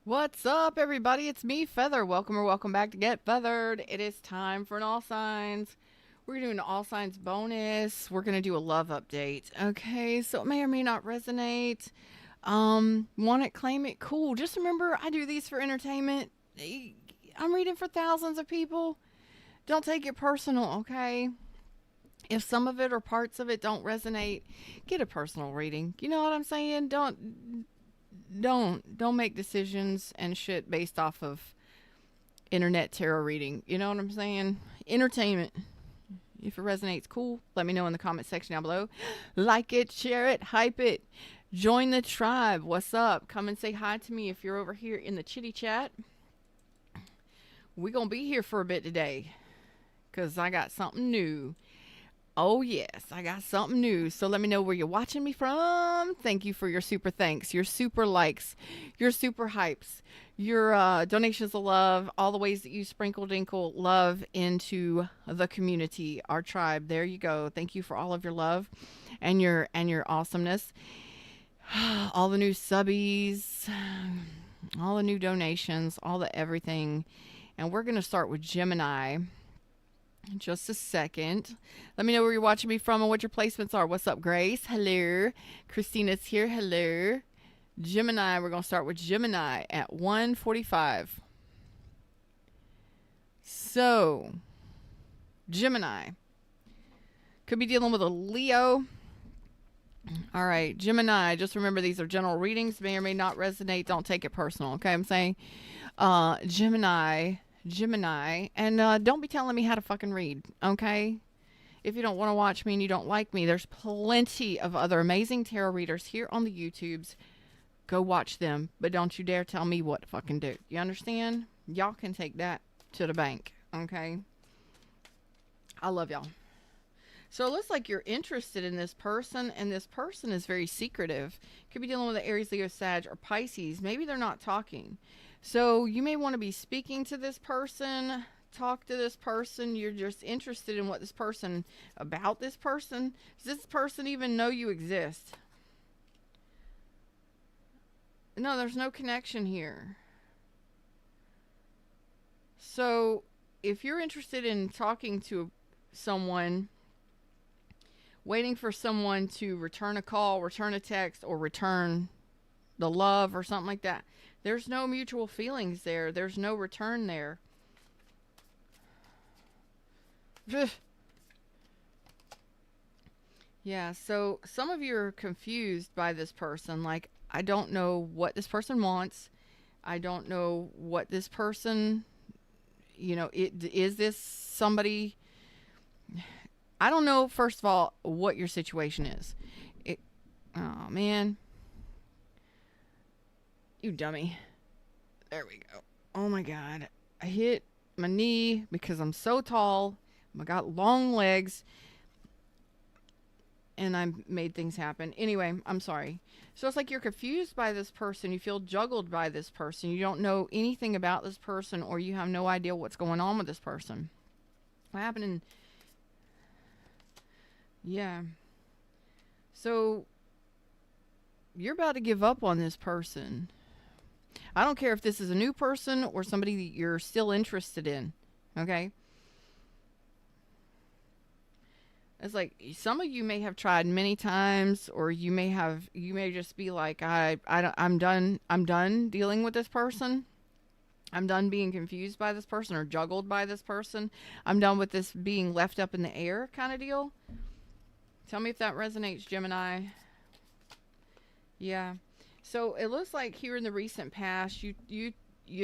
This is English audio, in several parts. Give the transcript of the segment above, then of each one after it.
What's up, everybody? It's me, Feather. Welcome or welcome back to Get Feathered. It is time for an All Signs. We're going to do an All Signs bonus. We're going to do a love update. Okay, so it may or may not resonate. Want it, claim it, cool. Just remember, I do these for entertainment. I'm reading for thousands of people. Don't take it personal, okay? If some of it or parts of it don't resonate, get a personal reading. You know what I'm saying? Don't make decisions and shit based off of internet tarot reading. You know what I'm saying? Entertainment. If it resonates, cool. Let me know in the comment section down below. Like it, share it, hype it. Join the tribe. What's up? Come and say hi to me if you're over here in the chitty chat. We're going to be here for a bit today because I got something new. Oh, yes, I got something new. So let me know where you're watching me from. Thank you for your super thanks, your super likes, your super hypes, your donations of love, all the ways that you sprinkle dinkle love into the community, our tribe. There you go. Thank you for all of your love and your awesomeness. All the new subbies, all the new donations, all the everything. And we're going to start with Gemini. Just a second. Let me know where you're watching me from and what your placements are. What's up, Grace? Hello. Christina's here. Hello. Gemini. We're going to start with Gemini at 1:45. So, Gemini. Could be dealing with a Leo. All right, Gemini. Just remember these are general readings. May or may not resonate. Don't take it personal. Okay, I'm saying Gemini, and don't be telling me how to fucking read, okay? If you don't want to watch me and you don't like me, there's plenty of other amazing tarot readers here on the YouTubes. Go watch them, but don't you dare tell me what to fucking do. You understand? Y'all can take that to the bank, okay? I love y'all. So it looks like you're interested in this person, and this person is very secretive. Could be dealing with an Aries, Leo, Sag, or Pisces. Maybe they're not talking. So you may want to be speaking to this person, talk to this person. You're just interested in what this person, about this person. Does this person even know you exist? No, there's no connection here. So if you're interested in talking to someone, waiting for someone to return a call, return a text, or return the love or something like that, there's no mutual feelings there. There's no return there. Yeah, so some of you are confused by this person. Like, I don't know what this person wants. I don't know what this person, is this somebody? I don't know, first of all, what your situation is. Oh, man. You dummy. There we go. Oh, my God. I hit my knee because I'm so tall. I got long legs. And I made things happen. Anyway, I'm sorry. So it's like you're confused by this person. You feel juggled by this person. You don't know anything about this person, or you have no idea what's going on with this person. What happened in... Yeah. So you're about to give up on this person. I don't care if this is a new person or somebody that you're still interested in. Okay? It's like some of you may have tried many times, or you may just be like, I'm done dealing with this person. I'm done being confused by this person or juggled by this person. I'm done with this being left up in the air kind of deal. Tell me if that resonates, Gemini. Yeah. So it looks like here in the recent past, you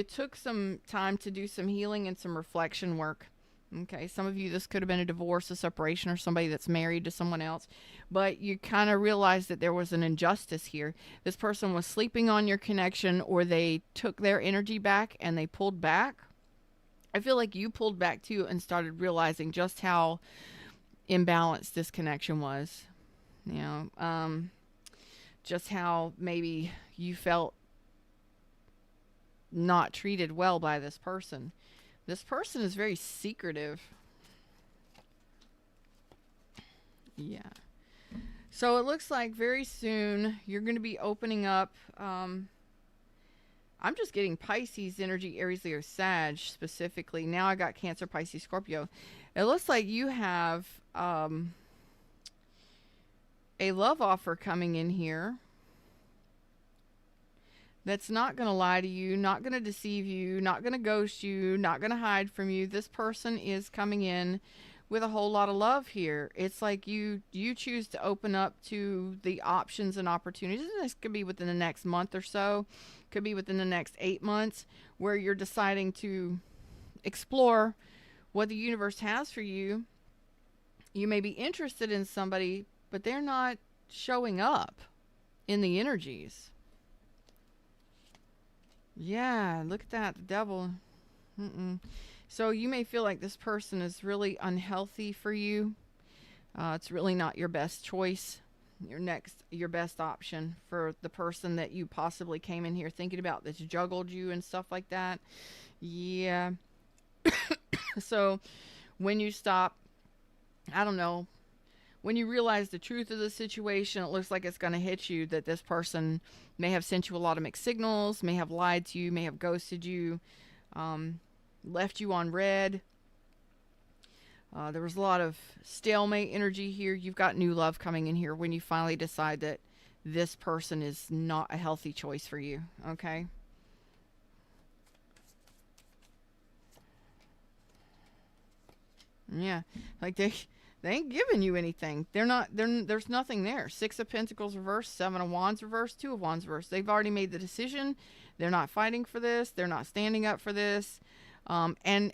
took some time to do some healing and some reflection work. Okay, some of you, this could have been a divorce, a separation, or somebody that's married to someone else. But you kind of realized that there was an injustice here. This person was sleeping on your connection, or they took their energy back and they pulled back. I feel like you pulled back too and started realizing just how imbalanced this connection was. Just how maybe you felt not treated well by this person. This person is very secretive. Yeah. So it looks like very soon you're going to be opening up. I'm just getting Pisces energy, Aries, Leo, Sag specifically. Now I got Cancer, Pisces, Scorpio. It looks like you have a love offer coming in here that's not going to lie to you, not going to deceive you, not going to ghost you, not going to hide from you. This person is coming in with a whole lot of love here. It's like you choose to open up to the options and opportunities. And this could be within the next month or so, could be within the next 8 months, where you're deciding to explore what the universe has for you. You may be interested in somebody, but they're not showing up in the energies. Yeah, look at that, the devil. So you may feel like this person is really unhealthy for you. It's really not your best choice, your best option for the person that you possibly came in here thinking about, that's juggled you and stuff like that. Yeah. So when you stop, I don't know, when you realize the truth of the situation, it looks like it's going to hit you that this person may have sent you a lot of mixed signals, may have lied to you, may have ghosted you, left you on red. There was a lot of stalemate energy here. You've got new love coming in here when you finally decide that this person is not a healthy choice for you. Okay? Yeah. Like they ain't giving you anything. There's nothing there. 6 of Pentacles reversed, 7 of Wands reversed, 2 of Wands reversed. They've already made the decision. They're not fighting for this. They're not standing up for this. And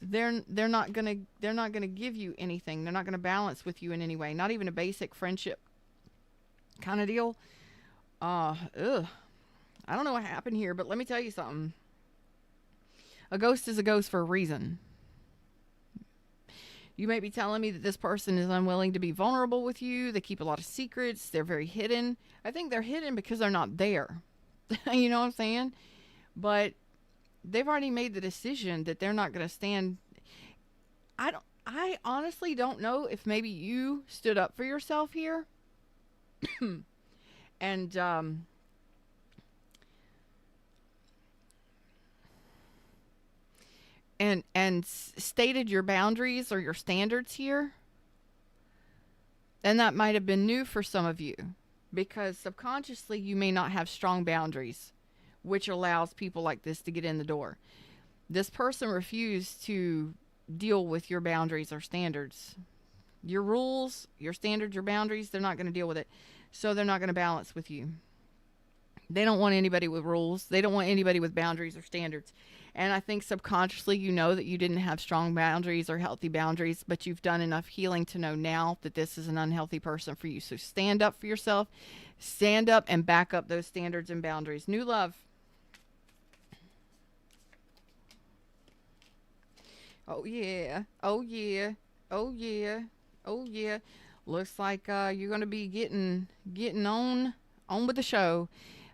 they're not gonna give you anything. They're not gonna balance with you in any way. Not even a basic friendship kind of deal. I don't know what happened here, but let me tell you something. A ghost is a ghost for a reason. You may be telling me that this person is unwilling to be vulnerable with you. They keep a lot of secrets. They're very hidden. I think they're hidden because they're not there. You know what I'm saying? But they've already made the decision that they're not going to stand. I honestly don't know if maybe you stood up for yourself here. and stated your boundaries or your standards here. And that might have been new for some of you, because subconsciously you may not have strong boundaries, which allows people like this to get in the door. This person refused to deal with your boundaries or standards. Your rules, your standards, your boundaries, they're not going to deal with it. So they're not going to balance with you. They don't want anybody with rules. They don't want anybody with boundaries or standards. And I think subconsciously you know that you didn't have strong boundaries or healthy boundaries, but you've done enough healing to know now that this is an unhealthy person for you. So stand up for yourself. Stand up and back up those standards and boundaries. New love. Oh, yeah. Oh, yeah. Oh, yeah. Oh, yeah. Looks like you're going to be getting on with the show.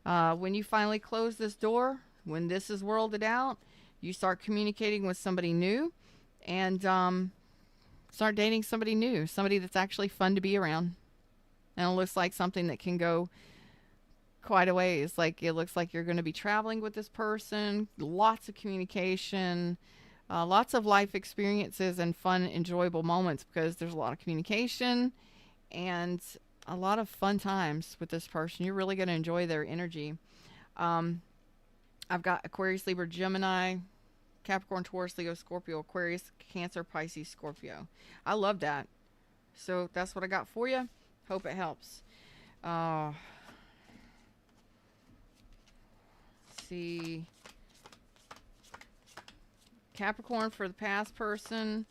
When you finally close this door, when this is worlded out, you start communicating with somebody new and start dating somebody new, somebody that's actually fun to be around. And it looks like something that can go quite a ways. Like it looks like you're going to be traveling with this person, lots of communication, lots of life experiences and fun, enjoyable moments, because there's a lot of communication and a lot of fun times with this person. You're really going to enjoy their energy. I've got Aquarius, Libra, Gemini, Capricorn, Taurus, Leo, Scorpio, Aquarius, Cancer, Pisces, Scorpio. I love that. So that's what I got for you. Hope it helps. See. Capricorn for the past person.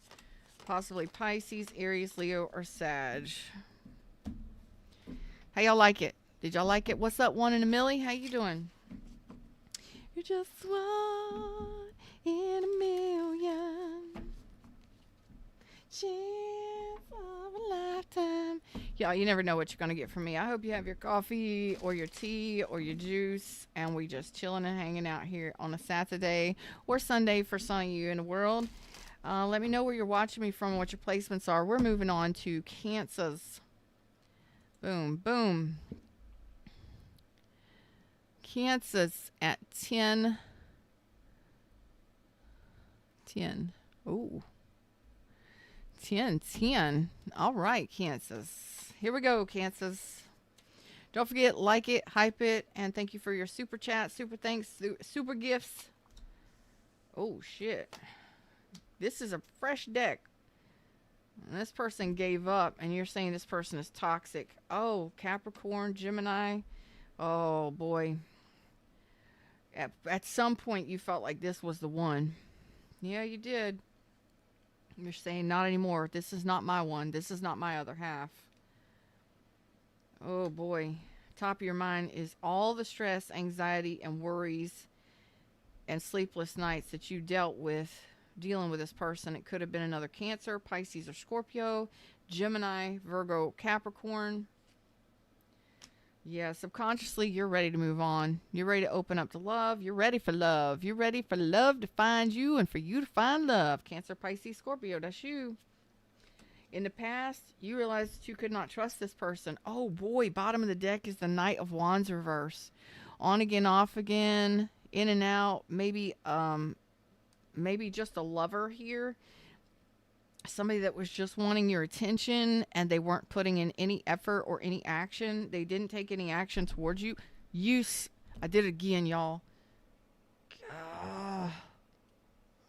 Possibly Pisces, Aries, Leo, or Sag. How y'all like it? Did y'all like it? What's up, 1 in a milli? How you doing? You're just 1 in a million. Chance of a lifetime. Y'all, you never know what you're going to get from me. I hope you have your coffee or your tea or your juice, and we just chilling and hanging out here on a Saturday or Sunday for some of you in the world. Let me know where you're watching me from and what your placements are. We're moving on to Cancers. Boom, boom. Cancer's at 10. 10. Oh. 10, 10. All right, Cancers. Here we go, Cancers. Don't forget, like it, hype it, and thank you for your super chat, super thanks, super gifts. Oh, shit. This is a fresh deck. And this person gave up, and you're saying this person is toxic. Oh, Capricorn, Gemini. Oh, boy. At some point, you felt like this was the one. Yeah, you did. You're saying, not anymore. This is not my one. This is not my other half. Oh, boy. Top of your mind is all the stress, anxiety, and worries and sleepless nights that you dealt with dealing with this person. It could have been another Cancer, Pisces, or Scorpio, Gemini, Virgo, Capricorn. Yeah, subconsciously, you're ready to move on. You're ready to open up to love. You're ready for love. You're ready for love to find you and for you to find love. Cancer, Pisces, Scorpio, that's you. In the past, you realized that you could not trust this person. Oh boy, bottom of the deck is the Knight of Wands reverse. On again, off again, in and out. Maybe just a lover here. Somebody that was just wanting your attention and they weren't putting in any effort or any action. They didn't take any action towards you. I did it again, y'all. I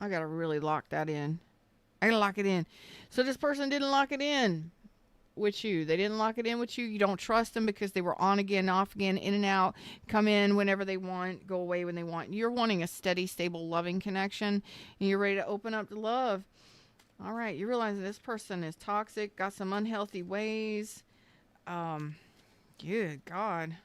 gotta really lock that in. I gotta lock it in. So this person didn't lock it in with you. They didn't lock it in with you. You don't trust them because they were on again, off again, in and out, come in whenever they want, go away when they want. You're wanting a steady, stable, loving connection, and you're ready to open up to love. All right, you realize this person is toxic, got some unhealthy ways. Good God.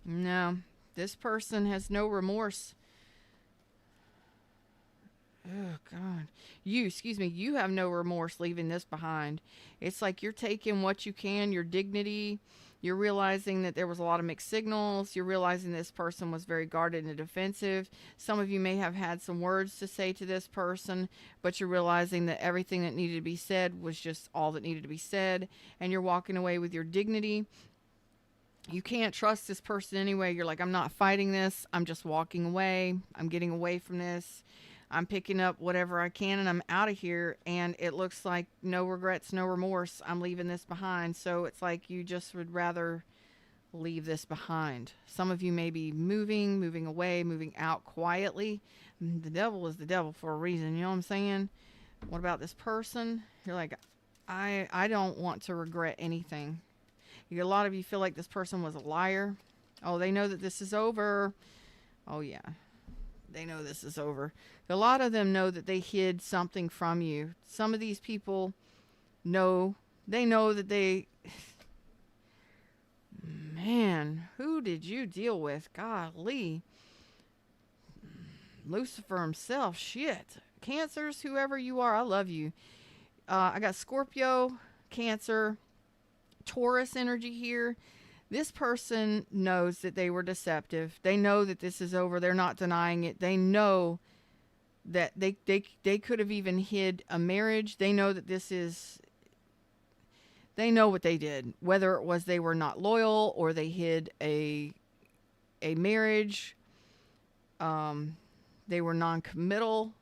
No, this person has no remorse. Oh, God. You have no remorse leaving this behind. It's like you're taking what you can, your dignity. You're realizing that there was a lot of mixed signals. You're realizing this person was very guarded and defensive. Some of you may have had some words to say to this person, but you're realizing that everything that needed to be said was just all that needed to be said, and you're walking away with your dignity. You can't trust this person anyway. You're like, I'm not fighting this. I'm just walking away. I'm getting away from this. I'm picking up whatever I can and I'm out of here. And it looks like no regrets, no remorse. I'm leaving this behind. So it's like you just would rather leave this behind. Some of you may be moving away, moving out quietly. The devil is the devil for a reason. You know what I'm saying? What about this person? You're like, I don't want to regret anything. A lot of you feel like this person was a liar. Oh, they know that this is over. Oh, yeah. They know this is over. A lot of them know that they hid something from you. Some of these people know. They know that they... Man, who did you deal with? Golly. Lucifer himself. Shit. Cancers, whoever you are, I love you. I got Scorpio, Cancer, Taurus energy here. This person knows that they were deceptive. They know that this is over. They're not denying it. They know that they could have even hid a marriage. They know that this is... They know what they did. Whether it was they were not loyal or they hid a marriage. They were non-committal.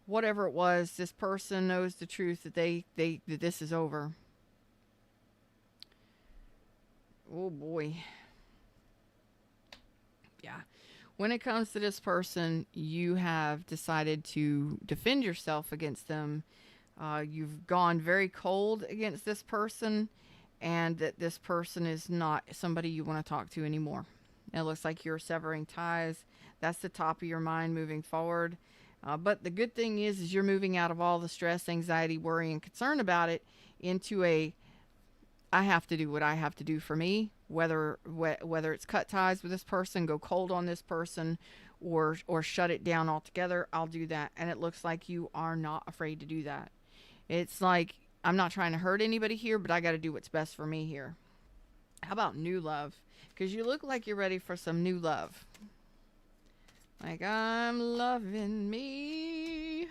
Whatever it was, this person knows the truth that that this is over. Oh boy. Yeah. When it comes to this person, you have decided to defend yourself against them. You've gone very cold against this person, and that this person is not somebody you want to talk to anymore. It looks like you're severing ties. That's the top of your mind moving forward. But the good thing is you're moving out of all the stress, anxiety, worry, and concern about it into a I have to do what I have to do for me, whether it's cut ties with this person, go cold on this person, or shut it down altogether. I'll do that. And it looks like you are not afraid to do that. It's like, I'm not trying to hurt anybody here, but I got to do what's best for me here. How about new love? Because you look like you're ready for some new love. Like, I'm loving me.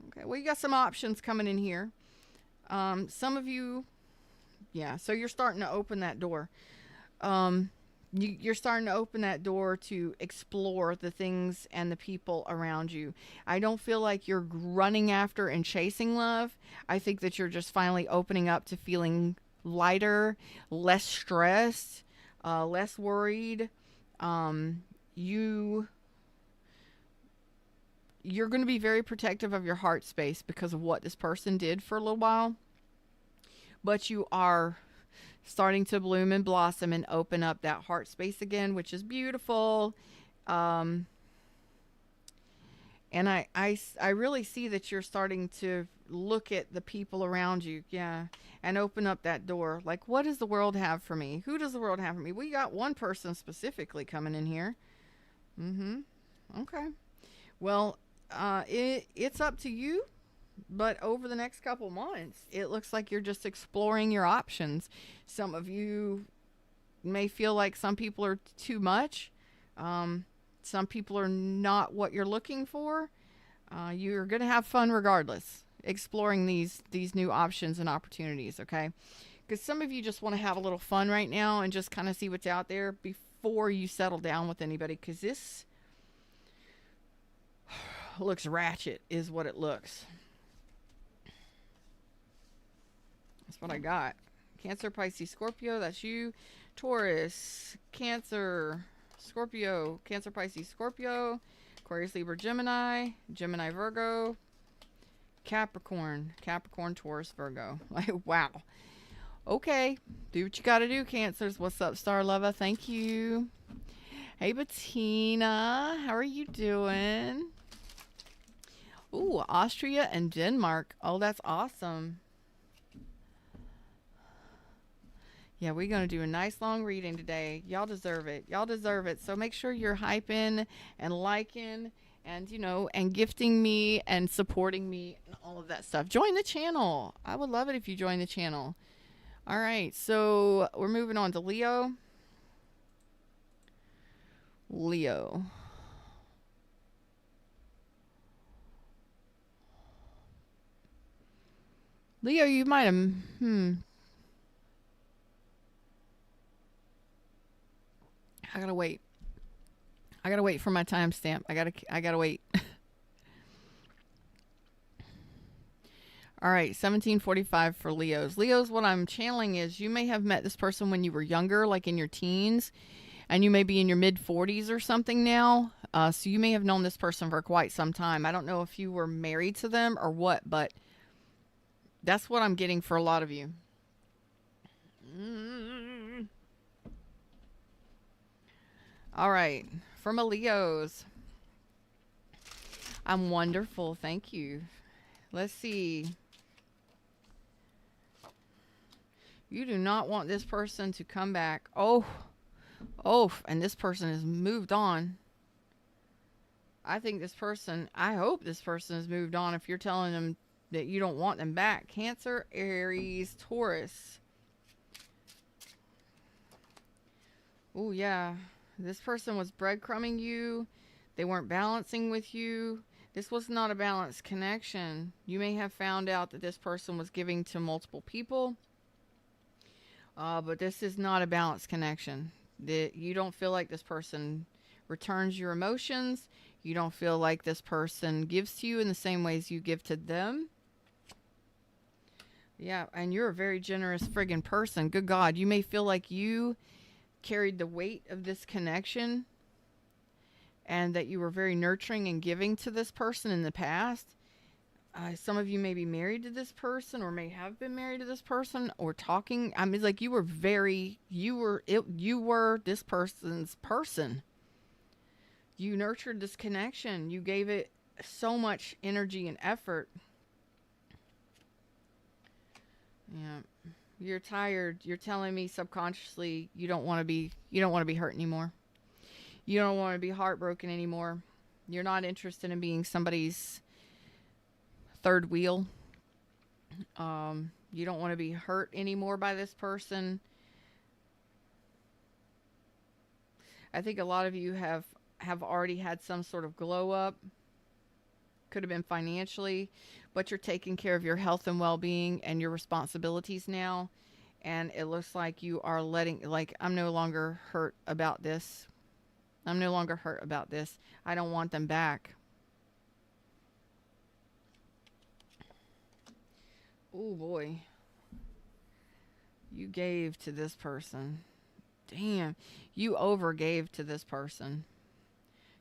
Okay, well, you got some options coming in here. Some of you, yeah, so you're starting to open that door. Um, you're starting to open that door to explore the things and the people around you. I don't feel like you're running after and chasing love. I think that you're just finally opening up to feeling lighter, less stressed, less worried. Um, you you're going to be very protective of your heart space because of what this person did for a little while, but you are starting to bloom and blossom and open up that heart space again, which is beautiful. Um, and I really see that you're starting to look at the people around you, yeah, and open up that door. Like, what does the world have for me? Who does the world have for me? We got one person specifically coming in here. Mm-hmm. Okay. Well, it's up to you. But over the next couple months, it looks like you're just exploring your options. Some of you may feel like some people are too much. Some people are not what you're looking for. You're going to have fun regardless, exploring these new options and opportunities, okay? Because some of you just want to have a little fun right now and just kind of see what's out there before you settle down with anybody. Because this looks ratchet, is what it looks. That's what I got. Cancer, Pisces, Scorpio, that's you. Taurus, Cancer, Scorpio, Cancer, Pisces, Scorpio, Aquarius, Libra, Gemini, Gemini, Virgo, Capricorn, Capricorn, Taurus, Virgo. Like, wow. Okay, do what you gotta do, Cancers. What's up, Star Lover? Thank you. Hey, Bettina, how are you doing? Ooh, Austria and Denmark. Oh, that's awesome. Yeah, we're going to do a nice long reading today. Y'all deserve it. Y'all deserve it. So make sure you're hyping and liking and, you know, and gifting me and supporting me and all of that stuff. Join the channel. I would love it if you join the channel. All right. So we're moving on to Leo. Leo. Leo, you might have, I gotta wait. I gotta wait for my timestamp. I gotta wait. All right, 1745 for Leos. Leos, what I'm channeling is you may have met this person when you were younger, like in your teens, and you may be in your mid 40s or something now. So you may have known this person for quite some time. I don't know if you were married to them or what, but that's what I'm getting for a lot of you. All right, for my Leos. I'm wonderful. Thank you. Let's see. You do not want this person to come back. Oh, and this person has moved on. I hope this person has moved on if you're telling them that you don't want them back. Cancer, Aries, Taurus. Oh, yeah. This person was breadcrumbing you. They weren't balancing with you. This was not a balanced connection. You may have found out that this person was giving to multiple people. But this is not a balanced connection. You don't feel like this person returns your emotions. You don't feel like this person gives to you in the same ways you give to them. Yeah, and you're a very generous friggin' person. Good God, you may feel like you carried the weight of this connection and that you were very nurturing and giving to this person in the past. Some of you may be married to this person or may have been married to this person or talking. I mean, like you were this person's person. You nurtured this connection. You gave it so much energy and effort. Yeah. You're tired. You're telling me subconsciously you don't want to be hurt anymore. You don't want to be heartbroken anymore. You're not interested in being somebody's third wheel. You don't want to be hurt anymore by this person. I think a lot of you have already had some sort of glow up. Could have been financially, but you're taking care of your health and well-being and your responsibilities now. And it looks like you are letting, like, I'm no longer hurt about this. I'm no longer hurt about this. I don't want them back. Oh boy. You gave to this person. Damn. You overgave to this person.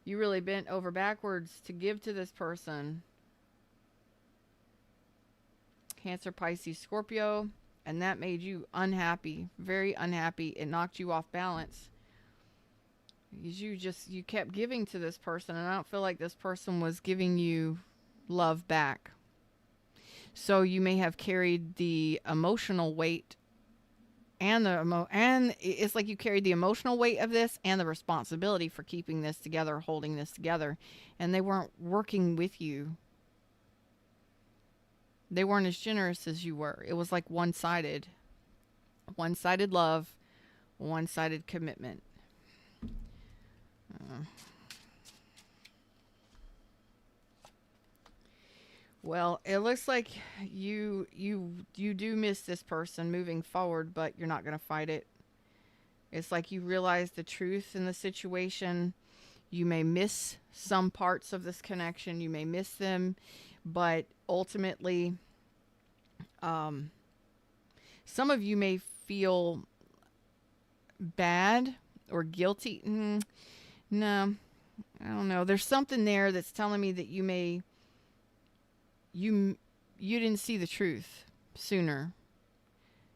You really bent over backwards to give to this person. Cancer, Pisces, Scorpio. And that made you unhappy. Very unhappy. It knocked you off balance. You kept giving to this person, and I don't feel like this person was giving you love back. So you may have carried the emotional weight and and it's like you carried the emotional weight of this and the responsibility for keeping this together, holding this together, and they weren't working with you. They weren't as generous as you were. It was like one-sided love, one-sided commitment. Well, it looks like you do miss this person moving forward, but you're not going to fight it. It's like you realize the truth in the situation. You may miss some parts of this connection. You may miss them, but ultimately, some of you may feel bad or guilty. No, I don't know. There's something there that's telling me that you didn't see the truth sooner.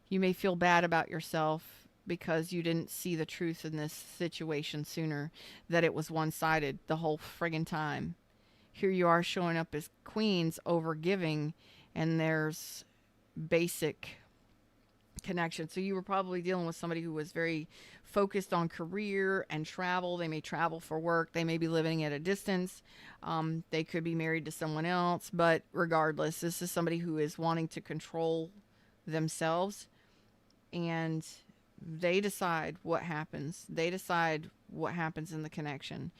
You may feel bad about yourself because you didn't see the truth in this situation sooner, that it was one-sided the whole friggin' time. Here you are showing up as queens over giving, and there's basic connection. So you were probably dealing with somebody who was very focused on career and travel. They may travel for work. They may be living at a distance. They could be married to someone else, but regardless, this is somebody who is wanting to control themselves, and they decide what happens. They decide what happens in the connection.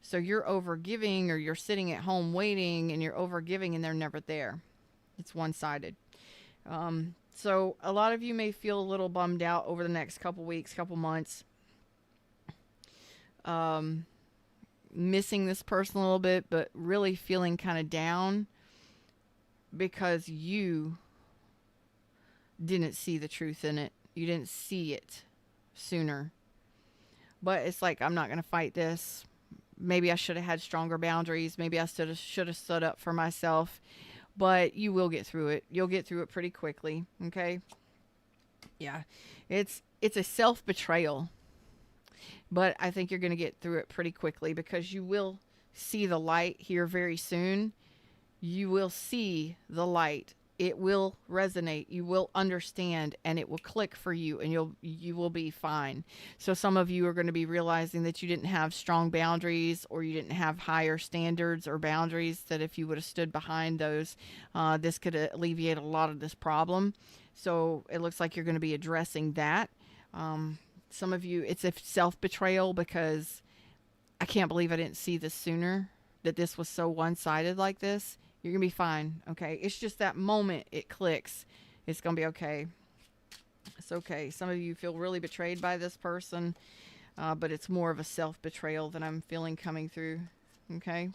So you're over giving, or you're sitting at home waiting, and you're over giving, and they're never there. It's one-sided. So a lot of you may feel a little bummed out over the next couple weeks, couple months. Missing this person a little bit, but really feeling kind of down because you didn't see the truth in it. You didn't see it sooner. But it's like, I'm not going to fight this. Maybe I should have had stronger boundaries. Maybe I should have stood up for myself. But you will get through it. You'll get through it pretty quickly. Okay? Yeah. It's a self-betrayal. But I think you're going to get through it pretty quickly, because you will see the light here very soon. You will see the light. It will resonate. You will understand, and it will click for you, and you will be fine. So some of you are going to be realizing that you didn't have strong boundaries, or you didn't have higher standards or boundaries, that if you would have stood behind those, this could alleviate a lot of this problem. So it looks like you're going to be addressing that. Some of you, it's a self-betrayal, because I can't believe I didn't see this sooner, that this was so one-sided like this. You're going to be fine, okay? It's just that moment it clicks. It's going to be okay. It's okay. Some of you feel really betrayed by this person, but it's more of a self-betrayal that I'm feeling coming through, okay?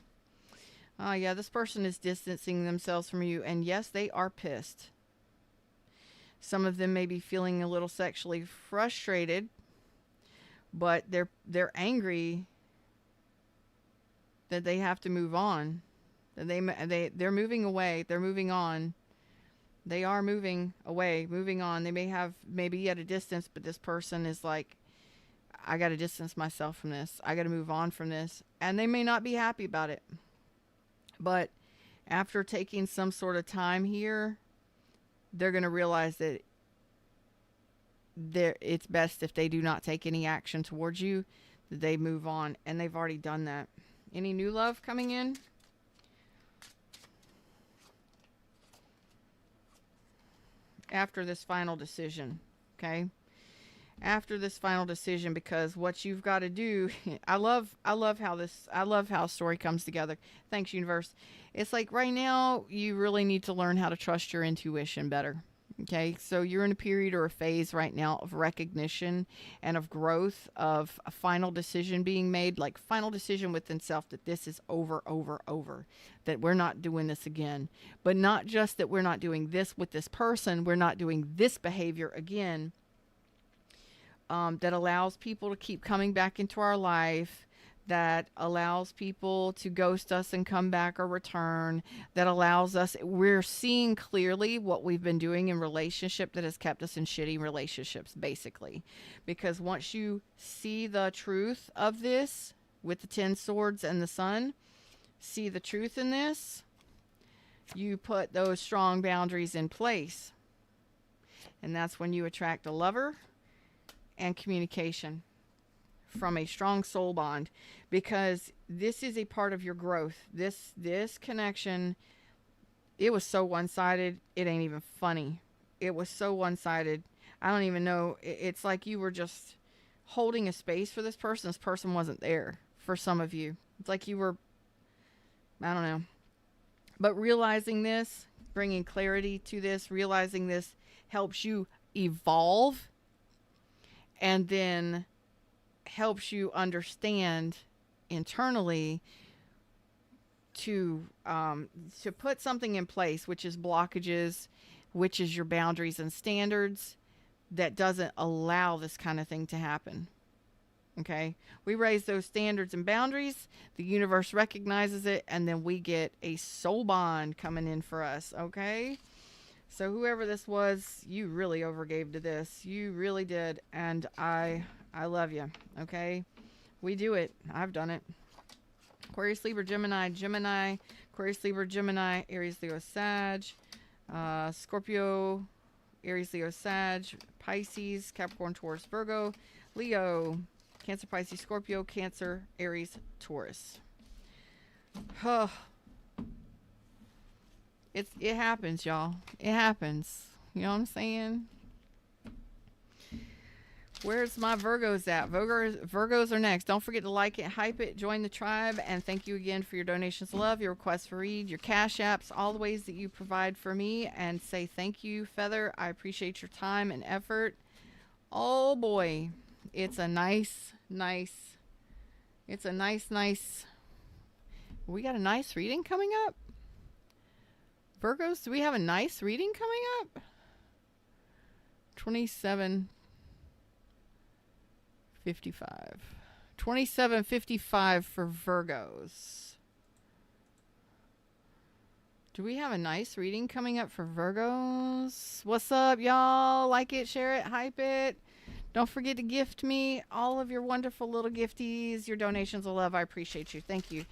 Yeah, this person is distancing themselves from you, and yes, they are pissed. Some of them may be feeling a little sexually frustrated, but they're angry that they have to move on. They're moving away. They're moving on. They are moving away, moving on. They may be at a distance, but this person is like, I got to distance myself from this. I got to move on from this. And they may not be happy about it. But after taking some sort of time here, they're going to realize that it's best if they do not take any action towards you, that they move on. And they've already done that. Any new love coming in? After this final decision, okay? after this final decision, because what you've got to do, I love how story comes together. Thanks, universe. It's like right now you really need to learn how to trust your intuition better. Okay, so you're in a period or a phase right now of recognition and of growth, of a final decision being made, like final decision within self, that this is over, that we're not doing this again. But not just that we're not doing this with this person, we're not doing this behavior again, that allows people to keep coming back into our life, that allows people to ghost us and come back or return, that allows us, we're seeing clearly what we've been doing in relationship that has kept us in shitty relationships, basically. Because once you see the truth of this with the 10 swords and the sun, see the truth in this, you put those strong boundaries in place. And that's when you attract a lover and communication from a strong soul bond, because this is a part of your growth. This connection, it was so one-sided, it ain't even funny. It was so one-sided. I don't even know. It's like you were just holding a space for this person. This person wasn't there for some of you. It's like you were, I don't know. But realizing this, bringing clarity to this, realizing this helps you evolve, and then helps you understand internally to put something in place, which is blockages, which is your boundaries and standards, that doesn't allow this kind of thing to happen. Okay, we raise those standards and boundaries, the universe recognizes it, and then we get a soul bond coming in for us. Okay, so whoever this was, you really overgave to this. You really did. And I love you. Okay, we do it. I've done it. Aquarius, Libra, Gemini, Aquarius, Libra, Gemini, Aries, Leo, Sag, Scorpio, Aries, Leo, Sag, Pisces, Capricorn, Taurus, Virgo, Leo, Cancer, Pisces, Scorpio, Cancer, Aries, Taurus. It happens, y'all. It happens. You know what I'm saying? Where's my Virgos at? Virgos are next. Don't forget to like it, hype it, join the tribe, and thank you again for your donations of love, your requests for read, your cash apps, all the ways that you provide for me, and say thank you, Feather. I appreciate your time and effort. Oh boy, it's a nice. We got a nice reading coming up. Virgos, do we have a nice reading coming up? 2755 for Virgos. Do we have a nice reading coming up for Virgos? What's up, y'all? Like it, share it, hype it. Don't forget to gift me all of your wonderful little gifties, your donations of love. I appreciate you. Thank you.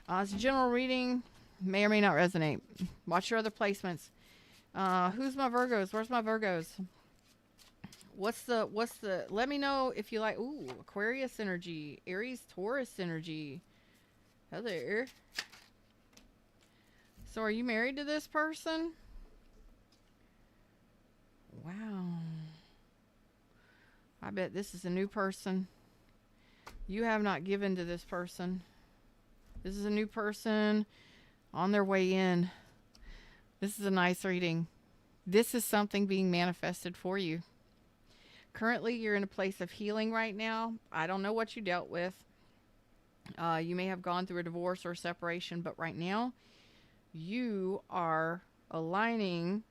It's a general reading. May or may not resonate. Watch your other placements. Who's my Virgos? Where's my Virgos? What's the, let me know if you like, Aquarius energy, Aries, Taurus energy. Hello. So are you married to this person? Wow. I bet this is a new person. You have not given to this person. This is a new person on their way in. This is a nice reading. This is something being manifested for you. Currently, you're in a place of healing right now. I don't know what you dealt with. You may have gone through a divorce or a separation, but right now, you are aligning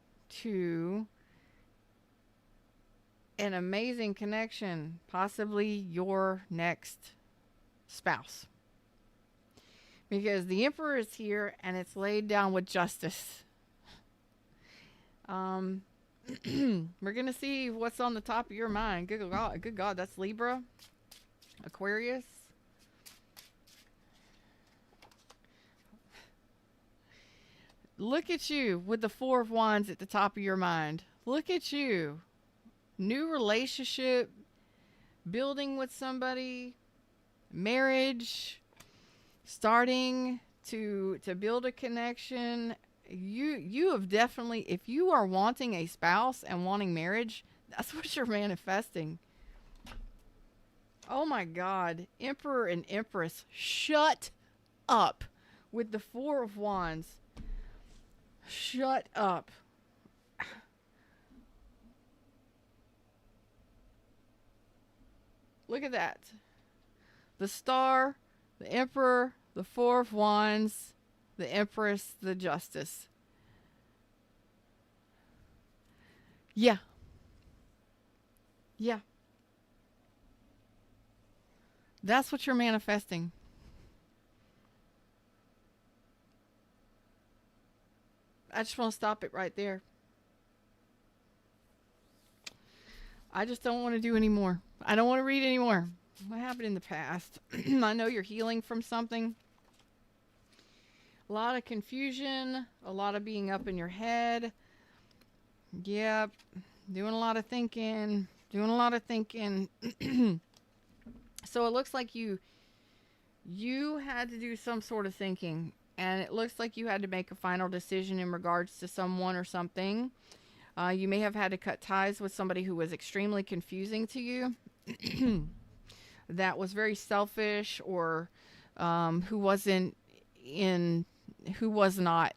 to an amazing connection, possibly your next spouse. Because the Emperor is here and it's laid down with justice. We're going to see what's on the top of your mind. Good God, that's Libra, Aquarius. Look at you with the Four of Wands at the top of your mind. Look at you. New relationship, building with somebody, marriage, starting to build a connection. You have definitely, if you are wanting a spouse and wanting marriage, that's what you're manifesting. Oh my God. Emperor and Empress. Shut up with the Four of Wands. Shut up. Look at that. The Star, the Emperor, the Four of Wands, the Empress, the Justice. Yeah. Yeah. That's what you're manifesting. I just want to stop it right there. I just don't want to do anymore. I don't want to read anymore. What happened in the past? I know you're healing from something. A lot of confusion, a lot of being up in your head. Yep. Doing a lot of thinking. So it looks like you had to do some sort of thinking, and it looks like you had to make a final decision in regards to someone or something. You may have had to cut ties with somebody who was extremely confusing to you, that was very selfish, or who was not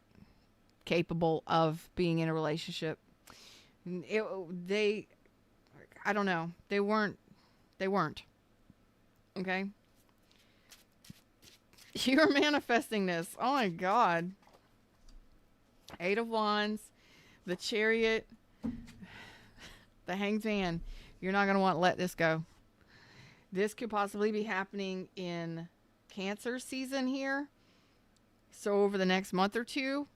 capable of being in a relationship. I don't know. They weren't. Okay. You're manifesting this. Oh my God. Eight of Wands, the Chariot, the Hanged Man. You're not going to want to let this go. This could possibly be happening in Cancer season here. So over the next month or two,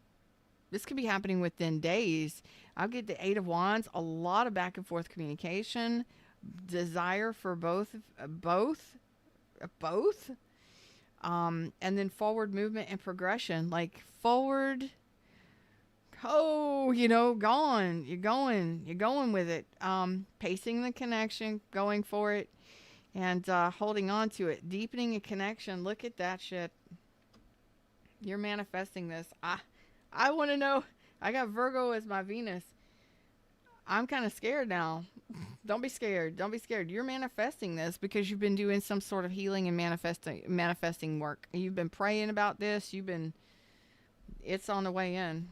this could be happening within days. I'll get the Eight of Wands, a lot of back and forth communication, desire for both, and then forward movement and progression, like forward. Oh, you're going with it. Pacing the connection, going for it, and holding on to it, deepening a connection. Look at that shit. You're manifesting this. I want to know. I got Virgo as my Venus. I'm kind of scared now. Don't be scared. You're manifesting this because you've been doing some sort of healing and manifesting work. You've been praying about this. It's on the way in.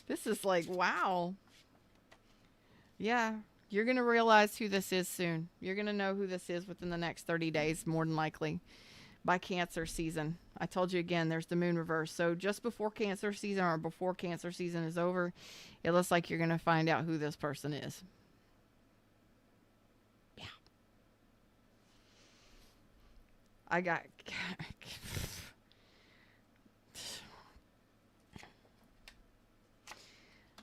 This is like, wow. Yeah. You're going to realize who this is soon. You're going to know who this is within the next 30 days, more than likely, by Cancer season. I told you again, there's the moon reverse. So just before Cancer season, or before Cancer season is over, it looks like you're going to find out who this person is. Yeah. I got...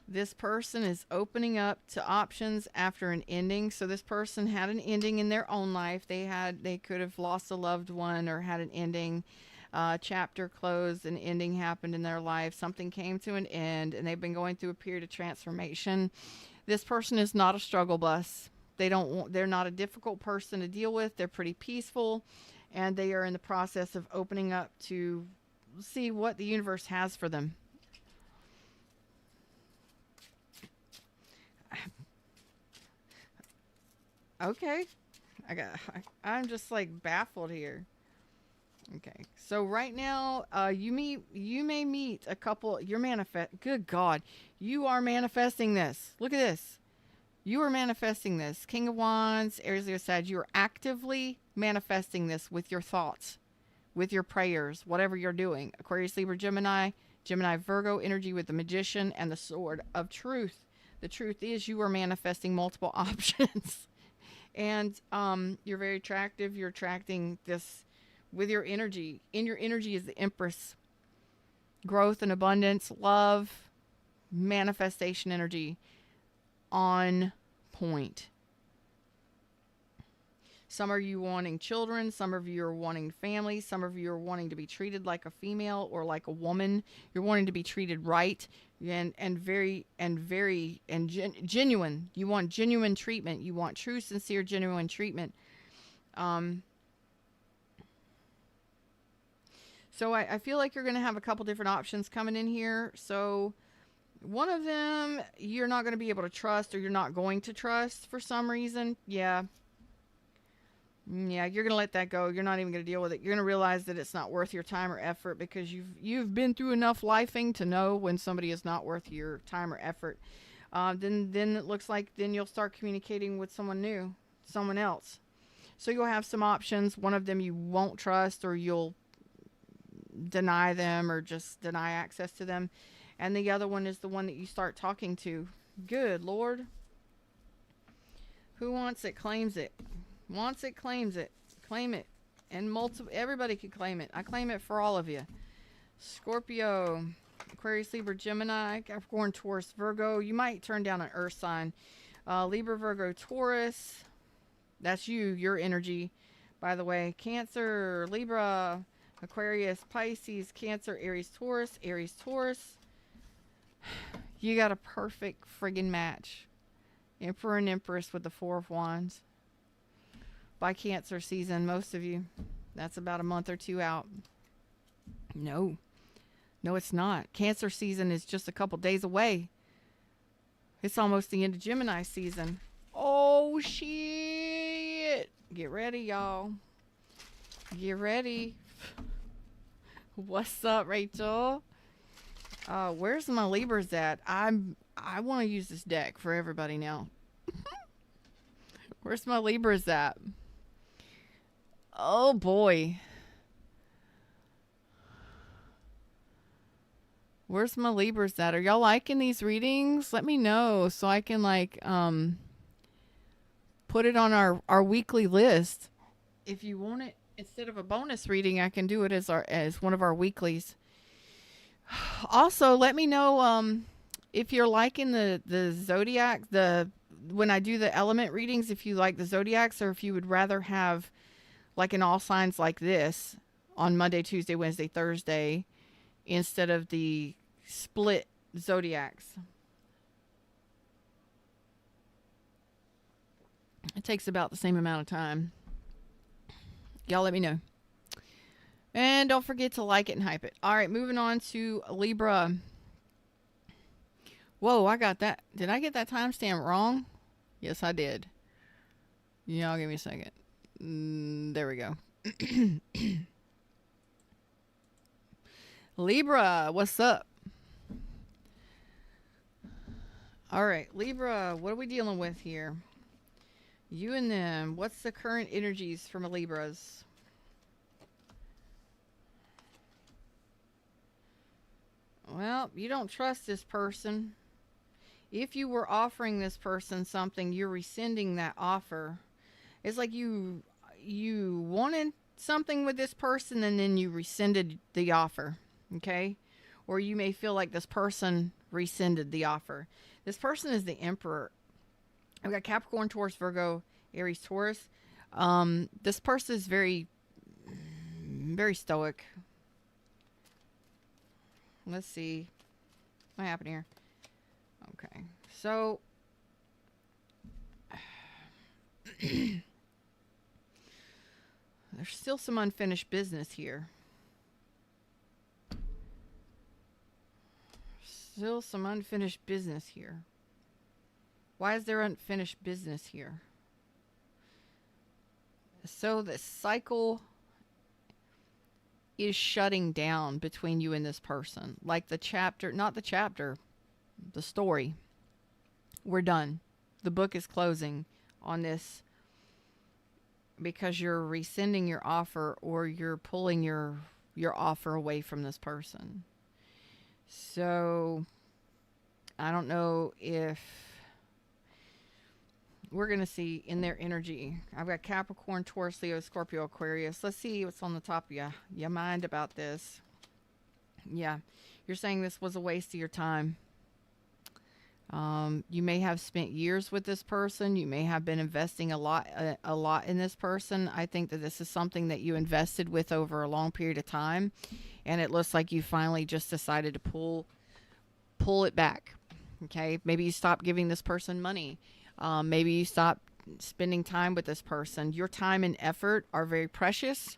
This person is opening up to options after an ending. So this person had an ending in their own life. They could have lost a loved one or had an ending. Chapter closed, an ending happened in their life. Something came to an end, and they've been going through a period of transformation. This person is not a struggle bus. They're not a difficult person to deal with. They're pretty peaceful, and they are in the process of opening up to see what the universe has for them. Okay. I'm just like baffled here. Okay. So right now, you may meet a couple. Good God. You are manifesting this. Look at this. You are manifesting this. King of Wands, Aries, Leo, Sag. You are actively manifesting this with your thoughts, with your prayers, whatever you're doing. Aquarius, Libra, Gemini, Virgo energy with the Magician and the Sword of Truth. The truth is you are manifesting multiple options. And you're very attractive. You're attracting this with your energy. In your energy is the Empress. Growth and abundance, love, manifestation energy on point. Some of you wanting children, some of you are wanting family, some of you are wanting to be treated like a female or like a woman. You're wanting to be treated right and genuine. You want genuine treatment. You want true, sincere, genuine treatment. So I feel like you're going to have a couple different options coming in here. So one of them you're not going to be able to trust, or you're not going to trust for some reason. Yeah. Yeah, you're gonna let that go. You're not even gonna deal with it. You're gonna realize that it's not worth your time or effort because you've been through enough lifing to know when somebody is not worth your time or effort. Then it looks like then you'll start communicating with someone new, someone else. So you'll have some options. One of them you won't trust, or you'll deny them, or just deny access to them, and the other one is the one that you start talking to. Good Lord. Who wants it claims it. Wants it claims it. Claim it. And everybody could claim it. I claim it for all of you. Scorpio, Aquarius, Libra, Gemini, Capricorn, Taurus, Virgo. You might turn down an earth sign. Libra, Virgo, Taurus. That's your energy, by the way. Cancer, Libra, Aquarius, Pisces, Cancer, Aries, Taurus, Aries, Taurus. You got a perfect friggin' match. Emperor and Empress with the Four of Wands. By Cancer season, most of you. That's about a month or two out. No, it's not. Cancer season is just a couple days away. It's almost the end of Gemini season. Oh, shit. Get ready, y'all. Get ready. What's up, Rachel? Where's my Libras at? I want to use this deck for everybody now. Where's my Libras at? Oh, boy. Where's my Libras at? Are y'all liking these readings? Let me know so I can put it on our weekly list. If you want it instead of a bonus reading, I can do it as one of our weeklies. Also, let me know if you're liking the zodiac, when I do the element readings, if you like the zodiacs, or if you would rather have like an all signs like this on Monday, Tuesday, Wednesday, Thursday, instead of the split zodiacs. It takes about the same amount of time. Y'all let me know. And don't forget to like it and hype it. All right, moving on to Libra. Whoa, I got that. Did I get that timestamp wrong? Yes, I did. Y'all give me a second. There we go. Libra, what's up? All right, Libra, what are we dealing with here? You and them. What's the current energies from Libras? Well, you don't trust this person. If you were offering this person something, you're rescinding that offer. It's like you wanted something with this person and then you rescinded the offer. Okay? Or you may feel like this person rescinded the offer. This person is the Emperor. I've got Capricorn, Taurus, Virgo, Aries, Taurus. This person is very, very stoic. Let's see what happened here. Okay, so there's still some unfinished business here. Still some unfinished business here. Why is there unfinished business here? So the cycle is shutting down between you and this person. Like the chapter, not the chapter, the story. We're done. The book is closing on this because you're rescinding your offer or you're pulling your offer away from this person. So I don't know if we're going to see in their energy. I've got Capricorn, Taurus, Leo, Scorpio, Aquarius. Let's see what's on the top of your mind about this. Yeah, you're saying this was a waste of your time. You may have spent years with this person. You may have been investing a lot in this person. I think that this is something that you invested with over a long period of time, and it looks like you finally just decided to pull it back. Okay, maybe you stopped giving this person money. Maybe you stop spending time with this person. Your time and effort are very precious.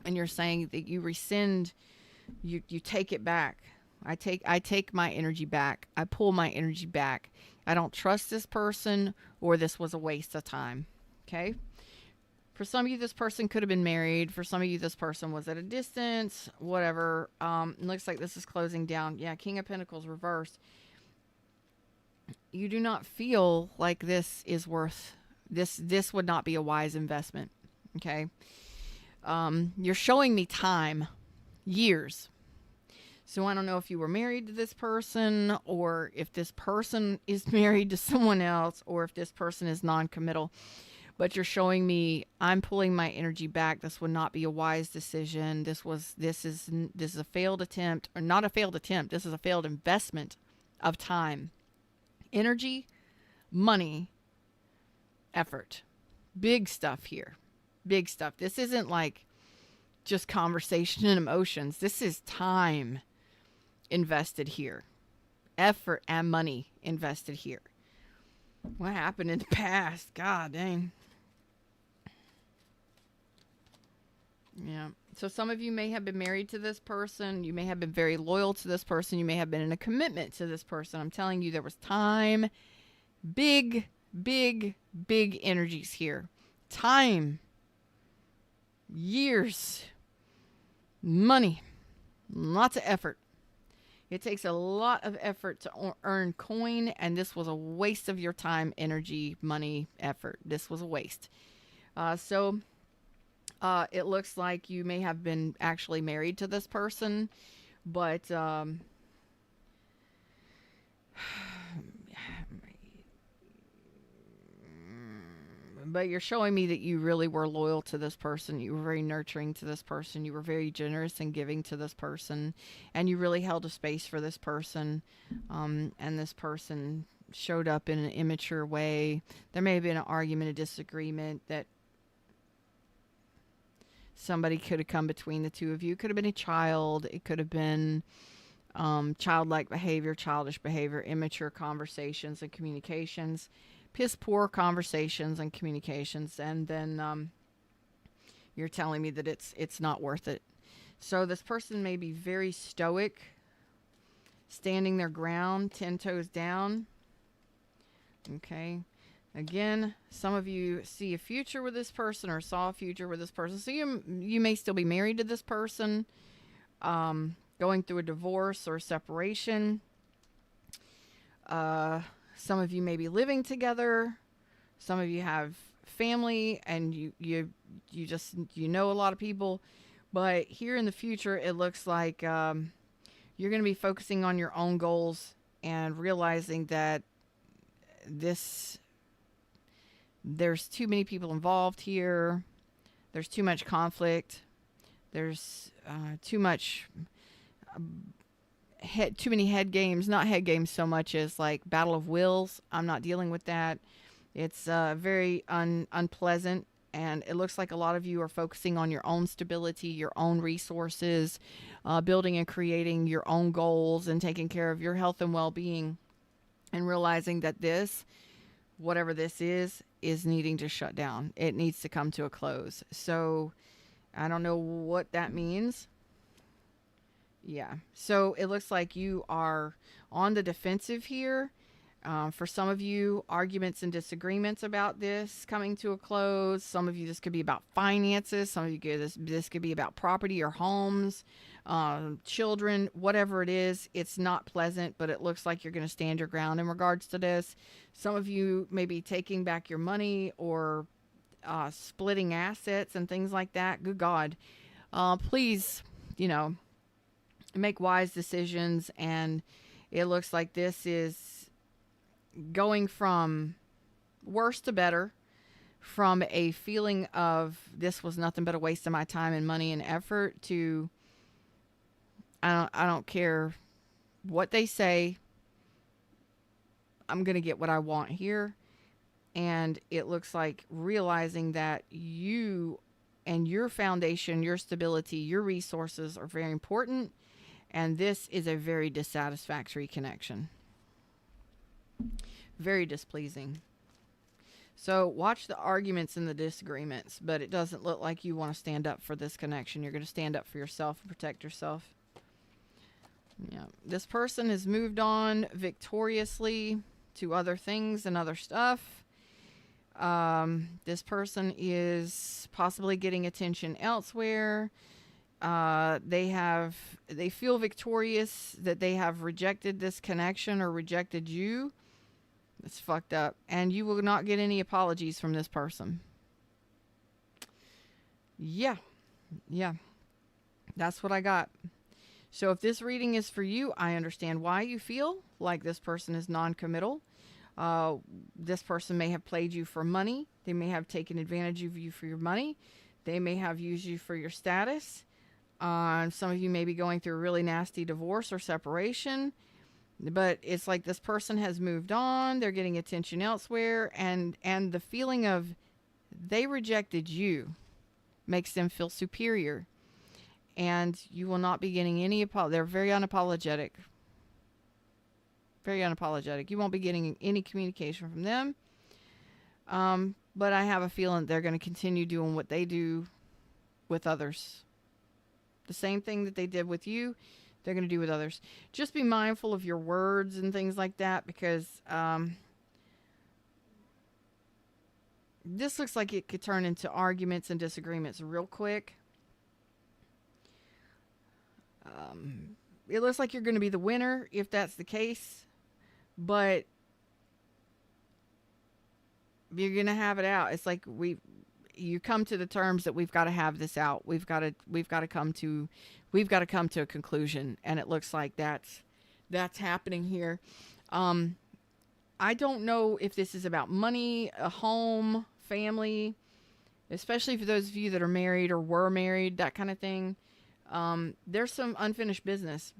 And you're saying that you rescind, you take it back. I take my energy back. I pull my energy back. I don't trust this person, or this was a waste of time. Okay? For some of you, this person could have been married. For some of you, this person was at a distance, whatever. It looks like this is closing down. Yeah, King of Pentacles reversed. You do not feel like this is worth, this would not be a wise investment. Okay. You're showing me time, years. So I don't know if you were married to this person, or if this person is married to someone else, or if this person is non-committal. But you're showing me, I'm pulling my energy back. This would not be a wise decision. This is a failed attempt, or not a failed attempt. This is a failed investment of time, energy, money, effort. Big stuff here. Big stuff. This isn't like just conversation and emotions. This is time invested here. Effort and money invested here. What happened in the past? God dang. Yeah. So some of you may have been married to this person. You may have been very loyal to this person. You may have been in a commitment to this person. I'm telling you, there was time. Big, big, big energies here. Time. Years. Money. Lots of effort. It takes a lot of effort to earn coin, and this was a waste of your time, energy, money, effort. This was a waste. It looks like you may have been actually married to this person, but you're showing me that you really were loyal to this person. You were very nurturing to this person. You were very generous and giving to this person, and you really held a space for this person. And this person showed up in an immature way. There may have been an argument, a disagreement that somebody could have come between the two of you. It could have been a child. It could have been childlike behavior, childish behavior, immature conversations and communications, piss poor conversations and communications. And then you're telling me that it's not worth it. So this person may be very stoic, standing their ground, 10 toes down. Okay. Again, some of you see a future with this person or saw a future with this person. So you may still be married to this person, going through a divorce or a separation. Some of you may be living together. Some of you have family, and you know a lot of people. But here in the future, it looks like you're going to be focusing on your own goals and realizing that there's too many people involved here. There's too much conflict. There's too many head games. Not head games so much as like battle of wills. I'm not dealing with that. It's very unpleasant. And it looks like a lot of you are focusing on your own stability, your own resources, building and creating your own goals and taking care of your health and well-being, and realizing that whatever this is needing to shut down. It needs to come to a close. So I don't know what that means. Yeah. So it looks like you are on the defensive here. For some of you, arguments and disagreements about this coming to a close. Some of you, this could be about finances. Some of you, this could be about property or homes, children, whatever it is. It's not pleasant, but it looks like you're going to stand your ground in regards to this. Some of you may be taking back your money or splitting assets and things like that. Good God. Please, make wise decisions. And it looks like this is going from worse to better, from a feeling of this was nothing but a waste of my time and money and effort, to I don't care what they say, I'm going to get what I want here. And it looks like realizing that you and your foundation, your stability, your resources are very important. And this is a very dissatisfactory connection. Very displeasing. So watch the arguments and the disagreements, but it doesn't look like you want to stand up for this connection. You're going to stand up for yourself and protect yourself. Yeah. This person has moved on victoriously to other things and other stuff. This person is possibly getting attention elsewhere. They feel victorious that they have rejected this connection or rejected you. It's fucked up. And you will not get any apologies from this person. Yeah. Yeah. That's what I got. So if this reading is for you, I understand why you feel like this person is non-committal. This person may have played you for money. They may have taken advantage of you for your money. They may have used you for your status. Some of you may be going through a really nasty divorce or separation. But it's like this person has moved on. They're getting attention elsewhere. And the feeling of they rejected you makes them feel superior. And you will not be getting any apology. They're very unapologetic. Very unapologetic. You won't be getting any communication from them. But I have a feeling they're going to continue doing what they do with others. The same thing that they did with you, they're going to do with others. Just be mindful of your words and things like that, because this looks like it could turn into arguments and disagreements real quick. It looks like you're going to be the winner if that's the case, but you're going to have it out. It's like you come to the terms that we've got to have this out. We've got to come to a conclusion, and it looks like that's happening here. I don't know if this is about money, a home, family, especially for those of you that are married or were married, that kind of thing. There's some unfinished business,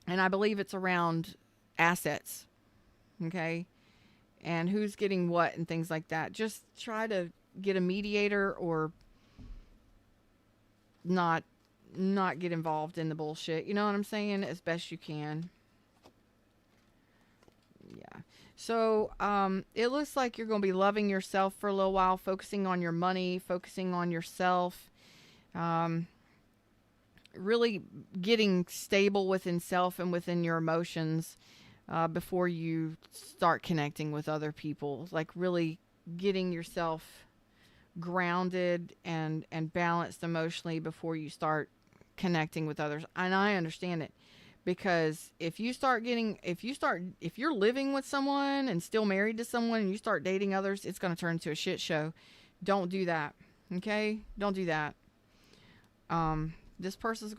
and I believe it's around assets. Okay. And who's getting what and things like that. Just try to get a mediator or not get involved in the bullshit. You know what I'm saying? As best you can. Yeah. So, it looks like you're going to be loving yourself for a little while, focusing on your money, focusing on yourself. Really getting stable within self and within your emotions before you start connecting with other people. Like really getting yourself grounded and balanced emotionally before you start connecting with others. And I understand it, because if you're living with someone and still married to someone and you start dating others, it's going to turn into a shit show. Don't do that. Okay? Don't do that. This person's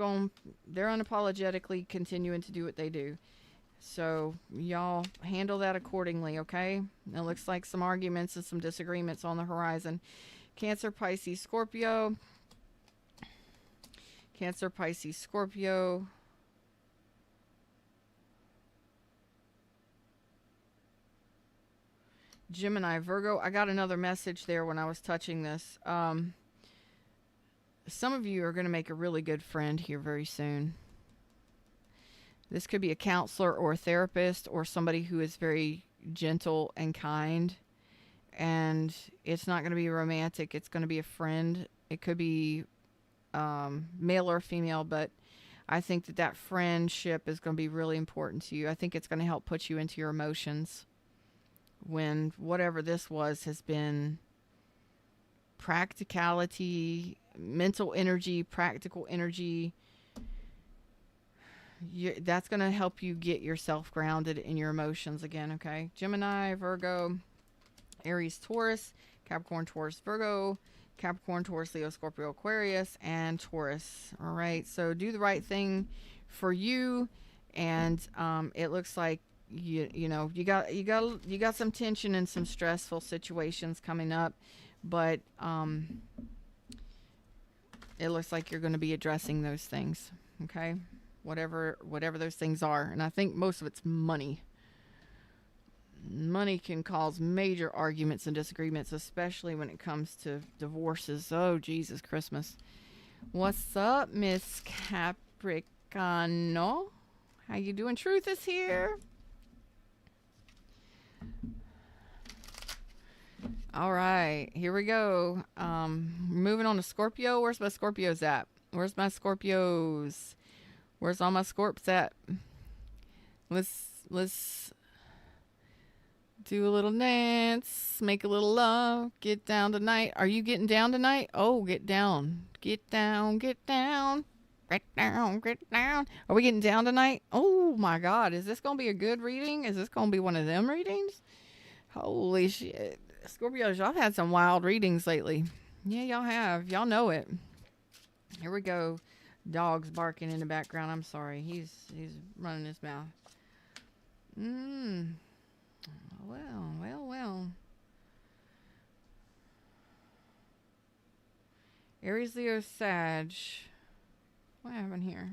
they're unapologetically continuing to do what they do. So y'all handle that accordingly, okay? It looks like some arguments and some disagreements on the horizon. Cancer, Pisces, Scorpio. Cancer, Pisces, Scorpio. Gemini, Virgo. I got another message there when I was touching this. Some of you are going to make a really good friend here very soon. This could be a counselor or a therapist or somebody who is very gentle and kind. And it's not going to be romantic. It's going to be a friend. It could be male or female, but I think that friendship is going to be really important to you. I think it's going to help put you into your emotions when whatever this was has been practicality, mental energy, practical energy. That's going to help you get yourself grounded in your emotions again, okay? Gemini, Virgo, Aries, Taurus, Capricorn, Taurus, Virgo, Capricorn, Taurus, Leo, Scorpio, Aquarius, and Taurus. All right, so do the right thing for you, and it looks like you got some tension and some stressful situations coming up, but it looks like you're going to be addressing those things, okay? Whatever those things are, and I think most of it's money. Money can cause major arguments and disagreements, especially when it comes to divorces. Oh, Jesus Christmas. What's up, Miss Capricorn? How you doing? Truth is here. All right, here we go. Moving on to Scorpio. Where's my Scorpios at? Where's my Scorpios? Where's all my Scorps at? Let's Do a little dance, make a little love, get down tonight. Are you getting down tonight? Oh, get down. Get down, get down. Get down, get down. Are we getting down tonight? Oh my God. Is this going to be a good reading? Is this going to be one of them readings? Holy shit. Scorpios, y'all had some wild readings lately. Yeah, y'all have. Y'all know it. Here we go. Dog's barking in the background. I'm sorry. He's running his mouth. Well. Aries, Leo, Sag. What happened here?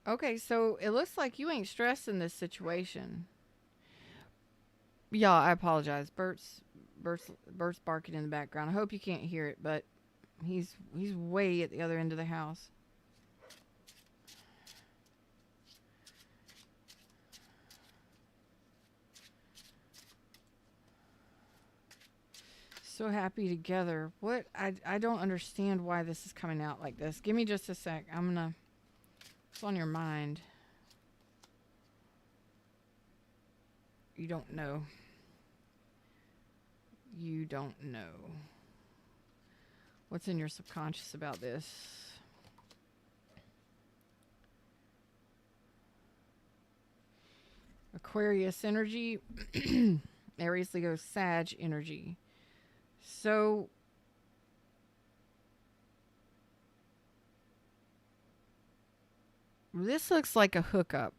Okay, so it looks like you ain't stressed in this situation. Yeah, I apologize. Bert's barking in the background. I hope you can't hear it, but he's way at the other end of the house. So happy together. What? I don't understand why this is coming out like this. Give me just a sec. What's on your mind? You don't know. You don't know. What's in your subconscious about this? Aquarius energy. Aries, Leo, Sag energy. So this looks like a hookup.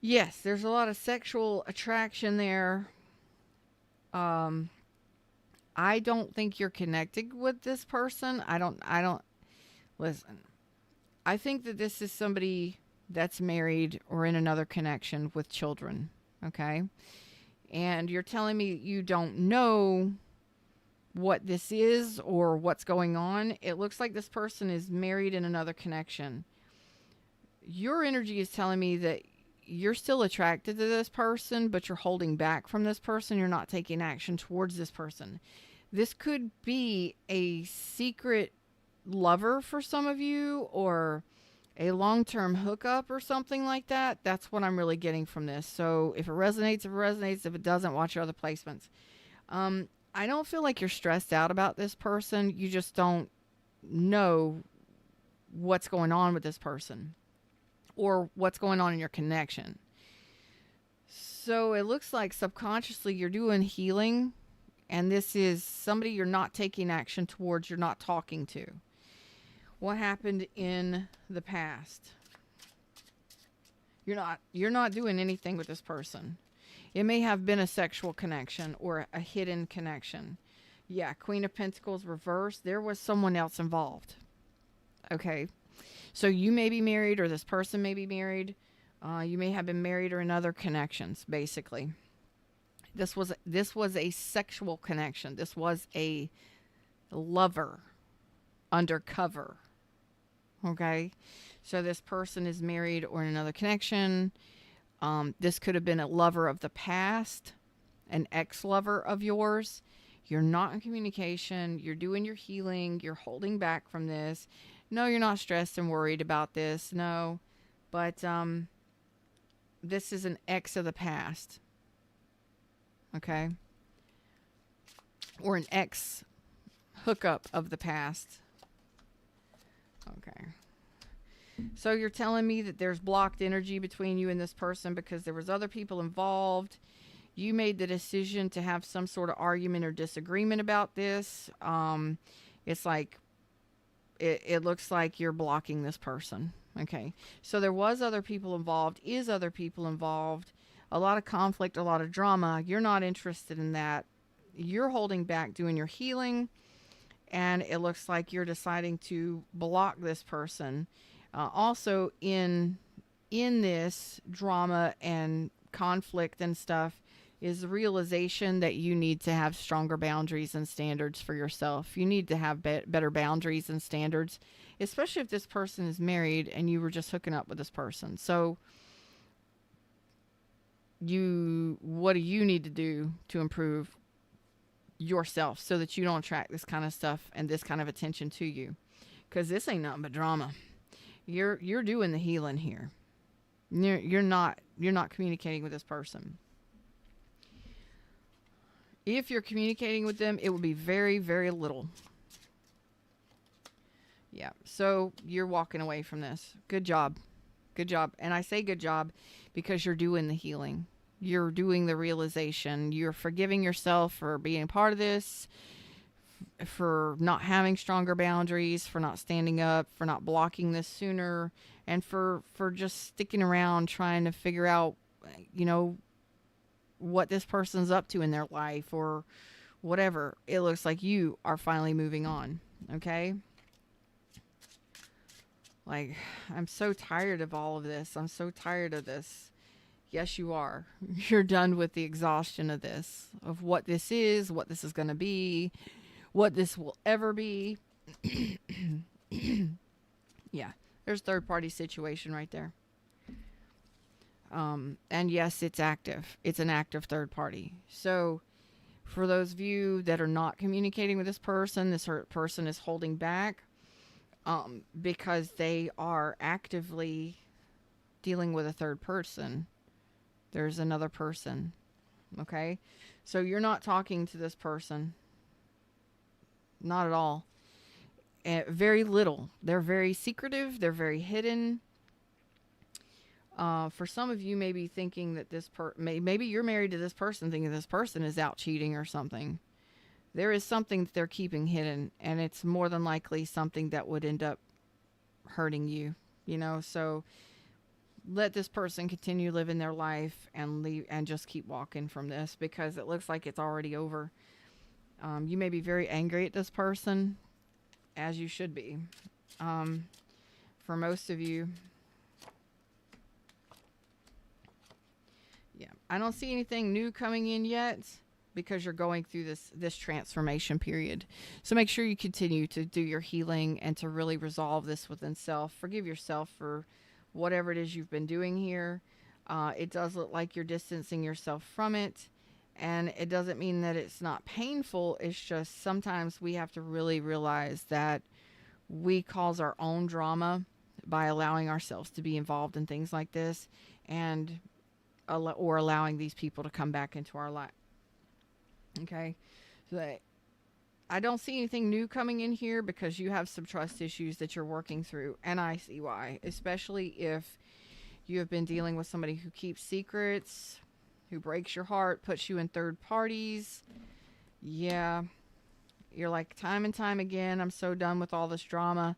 Yes, there's a lot of sexual attraction there. I don't think you're connected with this person. I don't listen. I think that this is somebody that's married or in another connection with children. Okay. And you're telling me you don't know what this is or what's going on. It looks like this person is married in another connection. Your energy is telling me that you're still attracted to this person, but you're holding back from this person. You're not taking action towards this person. This could be a secret lover for some of you, or a long-term hookup or something like that. That's what I'm really getting from this. So if it resonates, it resonates. If it doesn't, watch your other placements. I don't feel like you're stressed out about this person. You just don't know what's going on with this person or what's going on in your connection. So it looks like subconsciously you're doing healing, and this is somebody you're not taking action towards, you're not talking to. What happened in the past? You're not doing anything with this person. It may have been a sexual connection or a hidden connection. Yeah, Queen of Pentacles reversed. There was someone else involved. Okay. So you may be married, or this person may be married. You may have been married or in other connections, basically. This was a sexual connection. This was a lover undercover. Okay. So this person is married or in another connection. This could have been a lover of the past, an ex-lover of yours. You're not in communication. You're doing your healing. You're holding back from this. No, you're not stressed and worried about this. No. But this is an ex of the past. Okay. Or an ex hookup of the past. Okay. So you're telling me that there's blocked energy between you and this person because there was other people involved. You made the decision to have some sort of argument or disagreement about this. It's like, it looks like you're blocking this person. Okay. So there was other people involved, is other people involved, a lot of conflict, a lot of drama. You're not interested in that. You're holding back doing your healing. And it looks like you're deciding to block this person. Also in this drama and conflict and stuff is the realization that you need to have stronger boundaries and standards for yourself. You need to have better boundaries and standards, especially if this person is married and you were just hooking up with this person. So what do you need to do to improve yourself so that you don't attract this kind of stuff and this kind of attention to you. Because this ain't nothing but drama. You're doing the healing here. You're not communicating with this person. If you're communicating with them, it will be very, very little. Yeah. So you're walking away from this. Good job. Good job. And I say good job because you're doing the healing. You're doing the realization. You're forgiving yourself for being a part of this, for not having stronger boundaries, for not standing up, for not blocking this sooner, and for just sticking around trying to figure out, what this person's up to in their life or whatever. It looks like you are finally moving on. Okay? Like, I'm so tired of all of this. I'm so tired of this. Yes, you are. You're done with the exhaustion of this, of what this is going to be, what this will ever be. Yeah, there's third party situation right there. And yes, it's active. It's an active third party. So for those of you that are not communicating with this person is holding back, because they are actively dealing with a third person. There's another person. Okay. So you're not talking to this person. Not at all. Very little. They're very secretive. They're very hidden. For some of you, maybe thinking that maybe you're married to this person, thinking this person is out cheating or something. There is something that they're keeping hidden, and it's more than likely something that would end up hurting you. So let this person continue living their life and leave, and just keep walking from this, because it looks like it's already over. You may be very angry at this person, as you should be. For most of you. Yeah, I don't see anything new coming in yet, because you're going through this transformation period. So make sure you continue to do your healing and to really resolve this within self. Forgive yourself for whatever it is you've been doing here. It does look like you're distancing yourself from it. And it doesn't mean that it's not painful. It's just sometimes we have to really realize that we cause our own drama by allowing ourselves to be involved in things like this, and or allowing these people to come back into our life. Okay, so I don't see anything new coming in here, because you have some trust issues that you're working through, and I see why. Especially if you have been dealing with somebody who keeps secrets, who breaks your heart, puts you in third parties. Yeah, you're like, time and time again, I'm so done with all this drama.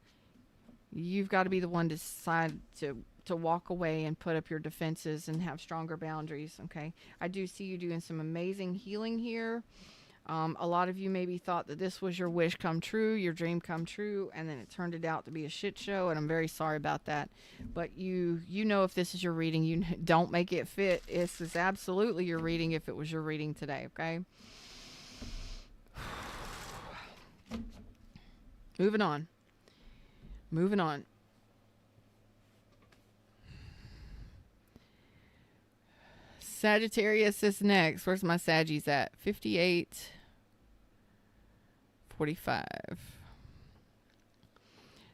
You've got to be the one to decide to walk away and put up your defenses and have stronger boundaries. Okay, I do see you doing some amazing healing here. A lot of you maybe thought that this was your wish come true, your dream come true, and then it turned it out to be a shit show, and I'm very sorry about that. But you know, if this is your reading, you don't make it fit. This is absolutely your reading if it was your reading today. Okay, moving on. Sagittarius is next. Where's my Saggies at? 58:45.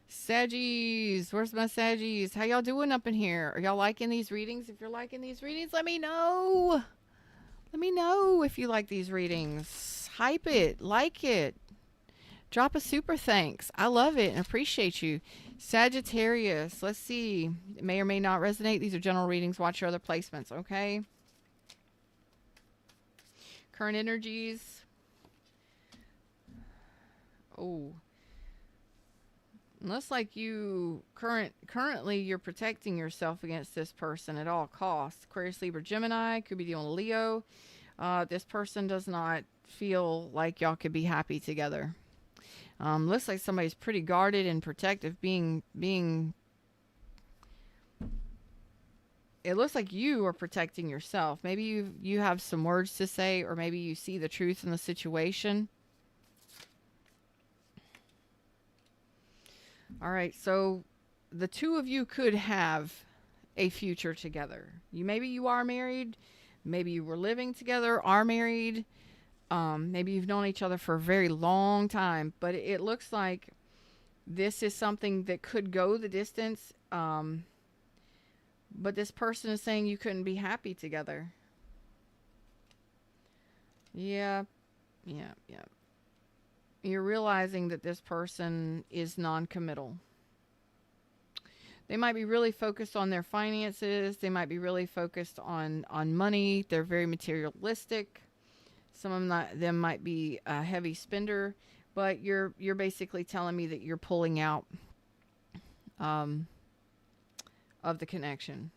Saggies, where's my Saggies? How y'all doing up in here? Are y'all liking these readings? If you're liking these readings, let me know. Let me know if you like these readings. Hype it, like it. Drop a super thanks. I love it and appreciate you. Sagittarius, let's see. It may or may not resonate. These are general readings. Watch your other placements, okay? Current energies. Oh. Looks like you currently you're protecting yourself against this person at all costs. Aquarius, Libra, Gemini. Could be dealing with Leo. This person does not feel like y'all could be happy together. Looks like somebody's pretty guarded and protective, being it looks like you are protecting yourself. Maybe you have some words to say, or maybe you see the truth in the situation. All right, so the two of you could have a future together. Maybe you are married, maybe you were living together, are married. Maybe you've known each other for a very long time, but it looks like this is something that could go the distance. But this person is saying you couldn't be happy together. Yeah, yeah, yeah. You're realizing that this person is non-committal. They might be really focused on their finances. They might be really focused on money. They're very materialistic. Some of them might be a heavy spender, but you're basically telling me that you're pulling out um, of the connection.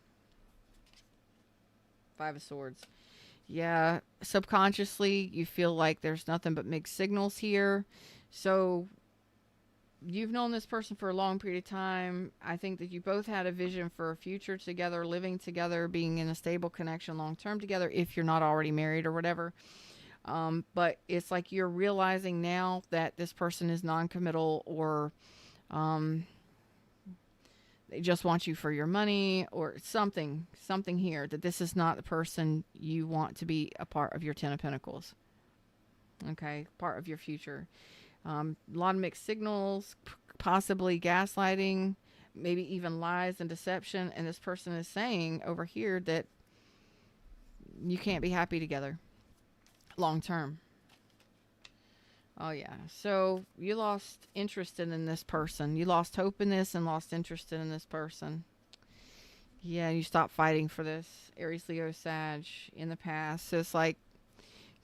Five of Swords. Yeah, subconsciously you feel like there's nothing but mixed signals here. So you've known this person for a long period of time. I think that you both had a vision for a future together, living together, being in a stable connection long term together, if you're not already married or whatever. But it's like you're realizing now that this person is non-committal, or they just want you for your money, or something here, that this is not the person you want to be a part of your Ten of Pentacles. Okay, part of your future. A lot of mixed signals, possibly gaslighting, maybe even lies and deception. And this person is saying over here that you can't be happy together long term. Oh, yeah. So you lost interest in this person. You lost hope in this and lost interest in this person. Yeah, you stopped fighting for this. Aries, Leo, Sag in the past. So it's like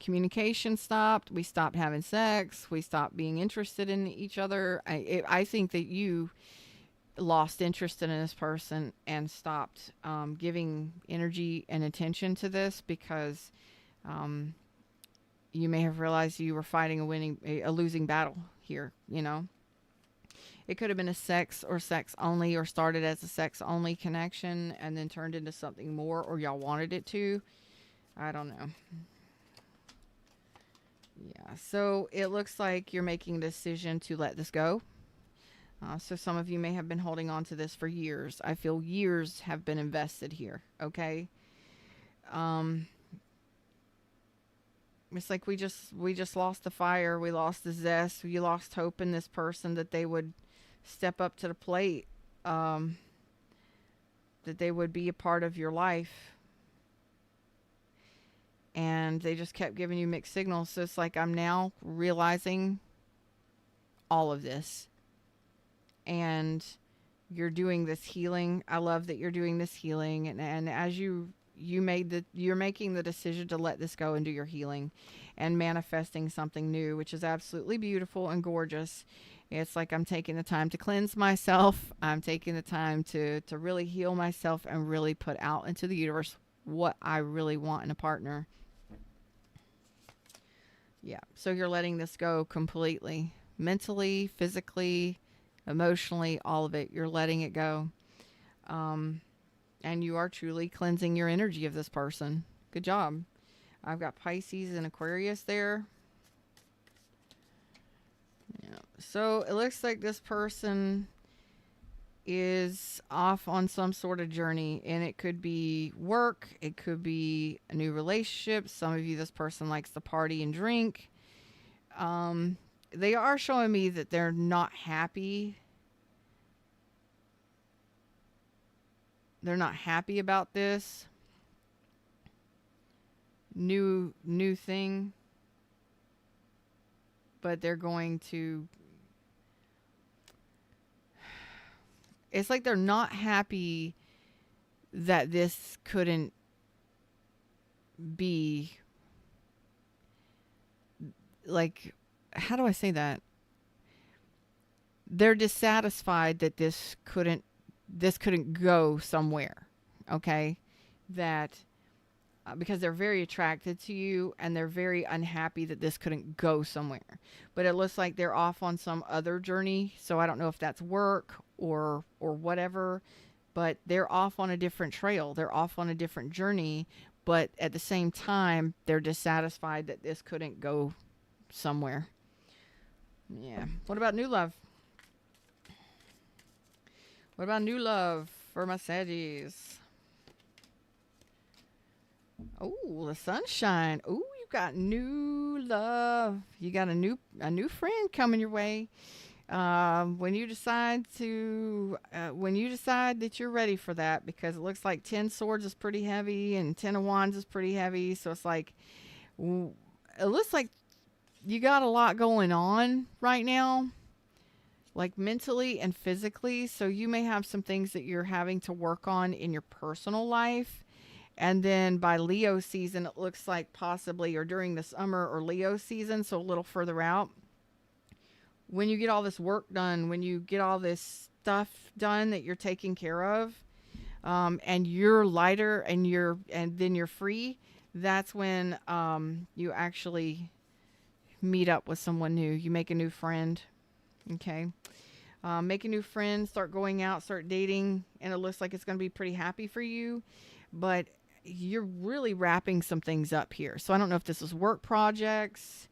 communication stopped. We stopped having sex. We stopped being interested in each other. I think that you lost interest in this person and stopped giving energy and attention to this, because you may have realized you were fighting a losing battle here, you know. It could have been a sex or sex only, or started as a sex only connection and then turned into something more, or y'all wanted it to. I don't know. Yeah, so it looks like you're making a decision to let this go. So some of you may have been holding on to this for years. I feel years have been invested here, okay? It's like we just lost the fire. We lost the zest. You lost hope in this person that they would step up to the plate, that they would be a part of your life. And they just kept giving you mixed signals. So it's like I'm now realizing all of this. And you're doing this healing. I love that you're doing this healing. And as you're making the decision to let this go and do your healing and manifesting something new, which is absolutely beautiful and gorgeous. It's like I'm taking the time to cleanse myself. I'm taking the time to really heal myself and really put out into the universe what I really want in a partner. Yeah, so you're letting this go completely. Mentally, physically, emotionally, all of it. You're letting it go. And you are truly cleansing your energy of this person. Good job. I've got Pisces and Aquarius there. Yeah. So it looks like this person is off on some sort of journey, and it could be work, it could be a new relationship. Some of you, this person likes to party and drink. They are showing me that they're not happy. They're not happy about this new thing, but they're going to, it's like they're not happy that this couldn't be, like, how do I say that? They're dissatisfied that this couldn't go somewhere. Okay? That because they're very attracted to you and they're very unhappy that this couldn't go somewhere. But it looks like they're off on some other journey. So I don't know if that's work or whatever, but they're off on a different trail. They're off on a different journey, but at the same time, they're dissatisfied that this couldn't go somewhere. Yeah. What about new love? What about new love for my Saggies? Oh, the sunshine. Oh, you got new love. You got a new friend coming your way. When you decide that you're ready for that, because it looks like 10 swords is pretty heavy and 10 of wands is pretty heavy. So it's like, it looks like you got a lot going on right now, like mentally and physically. So you may have some things that you're having to work on in your personal life. And then by Leo season, it looks like possibly, or during the summer or Leo season, so a little further out, when you get all this work done, when you get all this stuff done that you're taking care of, and you're lighter and then you're free, that's when you actually meet up with someone new. You make a new friend. Okay. Make a new friend, start going out, start dating, and it looks like it's going to be pretty happy for you. But you're really wrapping some things up here. So I don't know if this is work projects,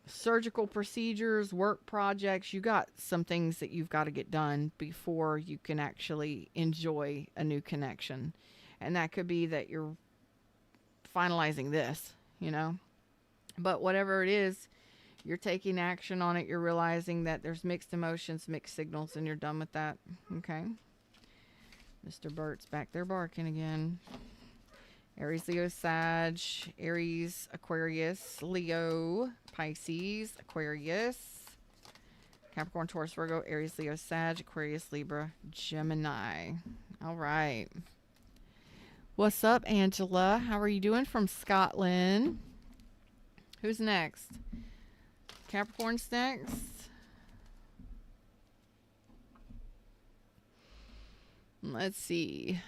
surgical procedures, work projects. You got some things that you've got to get done before you can actually enjoy a new connection. And that could be that you're finalizing this, But whatever it is, you're taking action on it. You're realizing that there's mixed emotions, mixed signals, and you're done with that. Okay. Mr. Bert's back there barking again. Aries, Leo, Sag, Aries, Aquarius, Leo, Pisces, Aquarius, Capricorn, Taurus, Virgo, Aries, Leo, Sag, Aquarius, Libra, Gemini. All right. What's up, Angela? How are you doing from Scotland? Who's next? Capricorn's next. Let's see.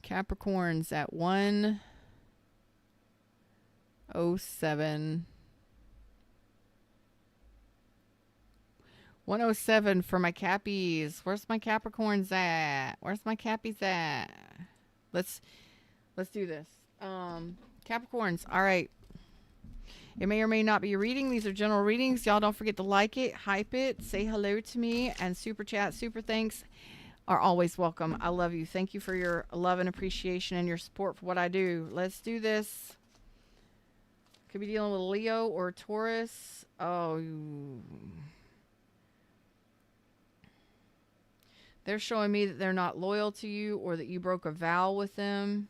Capricorn's at 107. 107 for my Cappies. Where's my Capricorns at? Where's my Cappies at? Let's do this. Capricorns. All right. It may or may not be a reading. These are general readings. Y'all don't forget to like it, hype it, say hello to me, and super chat, super thanks are always welcome. I love you. Thank you for your love and appreciation and your support for what I do. Let's do this. Could be dealing with Leo or Taurus. Oh, they're showing me that they're not loyal to you, or that you broke a vow with them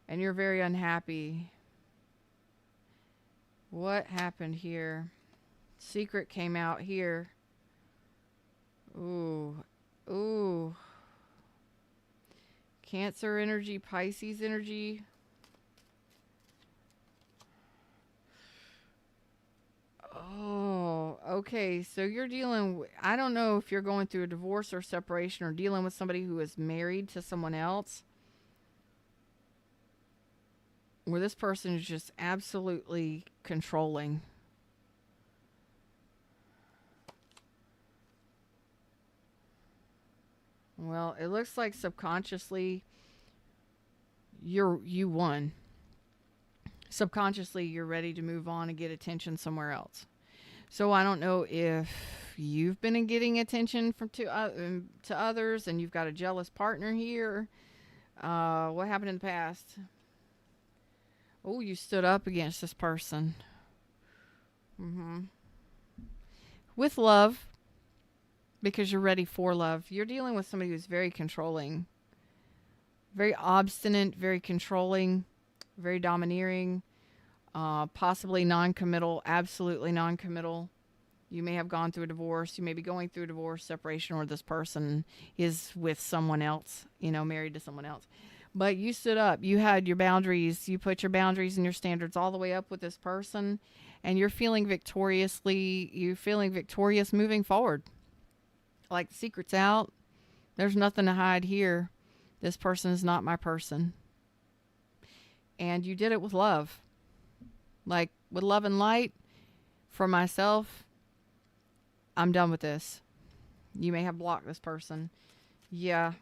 and you're very unhappy. What happened here? Secret came out here. Ooh. Cancer energy, Pisces energy. Oh, okay. So you're dealing with, I don't know if you're going through a divorce or separation, or dealing with somebody who is married to someone else, where this person is just absolutely controlling. Well, it looks like subconsciously you won. Subconsciously, you're ready to move on and get attention somewhere else. So I don't know if you've been getting attention to others, and you've got a jealous partner here. What happened in the past? Oh, you stood up against this person. With love, because you're ready for love. You're dealing with somebody who's very controlling, very obstinate, very controlling, very domineering, possibly non-committal, absolutely non-committal. You may have gone through a divorce. You may be going through a divorce, separation, or this person is with someone else, married to someone else. But you stood up. You had your boundaries. You put your boundaries and your standards all the way up with this person, and you're feeling victorious moving forward. Like the secret's out. There's nothing to hide here. This person is not my person. And you did it with love. Like, with love and light. For myself, I'm done with this. You may have blocked this person. Yeah.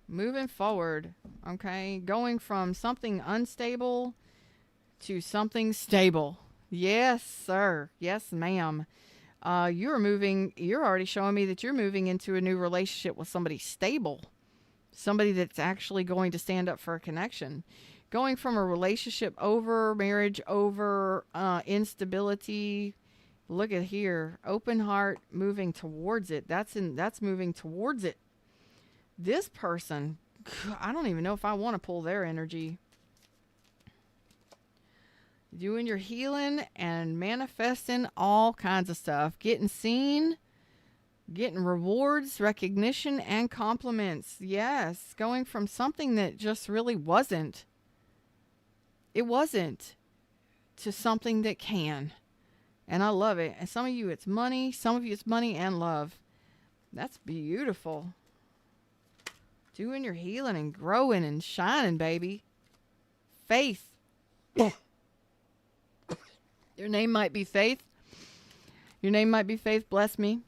Moving forward. Okay. Going from something unstable to something stable. Yes, sir. Yes, ma'am. You're already showing me that you're moving into a new relationship with somebody stable. Somebody that's actually going to stand up for a connection. Going from a relationship over, marriage over, instability. Look at here. Open heart, moving towards it. That's moving towards it. This person, I don't even know if I want to pull their energy. Doing your healing and manifesting all kinds of stuff. Getting seen, getting rewards, recognition, and compliments. Yes, going from something that just really wasn't. It wasn't to something that can. And I love it. And some of you it's money. Some of you it's money and love. That's beautiful. Doing your healing and growing and shining, baby. Faith. Your name might be Faith. Your name might be Faith. Bless me.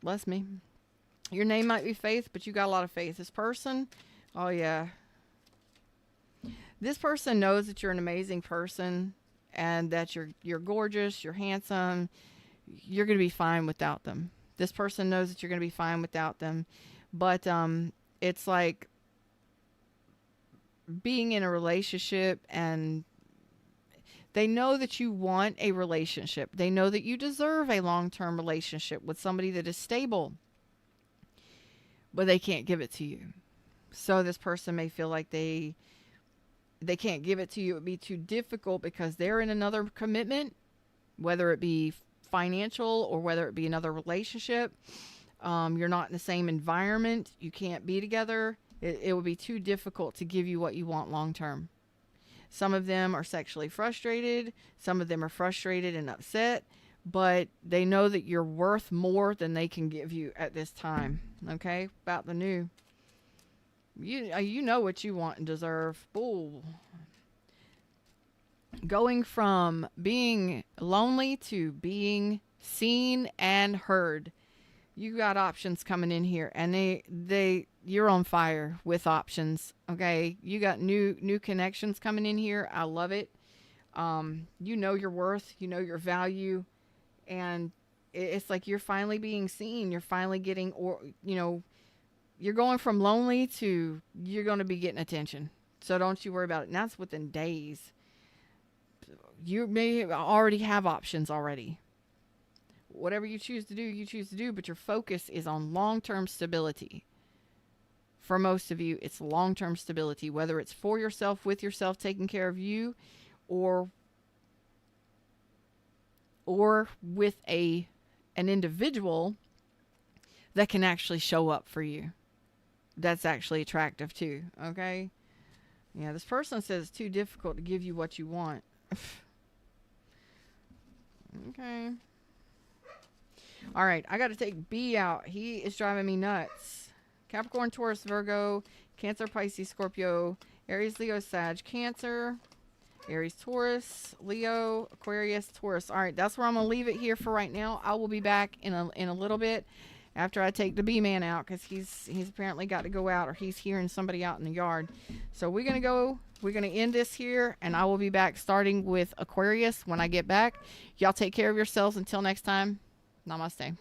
Bless me. Your name might be Faith, but you got a lot of faith. This person, oh yeah. This person knows that you're an amazing person and that you're gorgeous, you're handsome. You're going to be fine without them. This person knows that you're going to be fine without them. But it's like being in a relationship, and they know that you want a relationship. They know that you deserve a long-term relationship with somebody that is stable, but they can't give it to you. So this person may feel like they can't give it to you. It would be too difficult because they're in another commitment, whether it be financial or whether it be another relationship. You're not in the same environment. You can't be together. It would be too difficult to give you what you want long term. Some of them are sexually frustrated. Some of them are frustrated and upset, but they know that you're worth more than they can give you at this time. Okay? About the new. You know what you want and deserve. Ooh. Going from being lonely to being seen and heard. You got options coming in here, and you're on fire with options. Okay, you got new connections coming in here. I love it. You know your worth, you know your value, and it's like you're finally being seen. You're finally getting, you're going from lonely to you're going to be getting attention. So don't you worry about it. And that's within days. You may already have options already. Whatever you choose to do, you choose to do, but your focus is on long-term stability. For most of you, it's long-term stability, whether it's for yourself, with yourself, taking care of you, or with an individual that can actually show up for you. That's actually attractive too, okay? Yeah, this person says it's too difficult to give you what you want. Okay. All right, I got to take B out. He is driving me nuts. Capricorn, Taurus, Virgo, Cancer, Pisces, Scorpio, Aries, Leo, Sag, Cancer, Aries, Taurus, Leo, Aquarius, Taurus. All right, that's where I'm going to leave it here for right now. I will be back in a little bit after I take the B-man out, because he's apparently got to go out, or he's hearing somebody out in the yard. So we're going to end this here, and I will be back starting with Aquarius when I get back. Y'all take care of yourselves until next time. Namaste.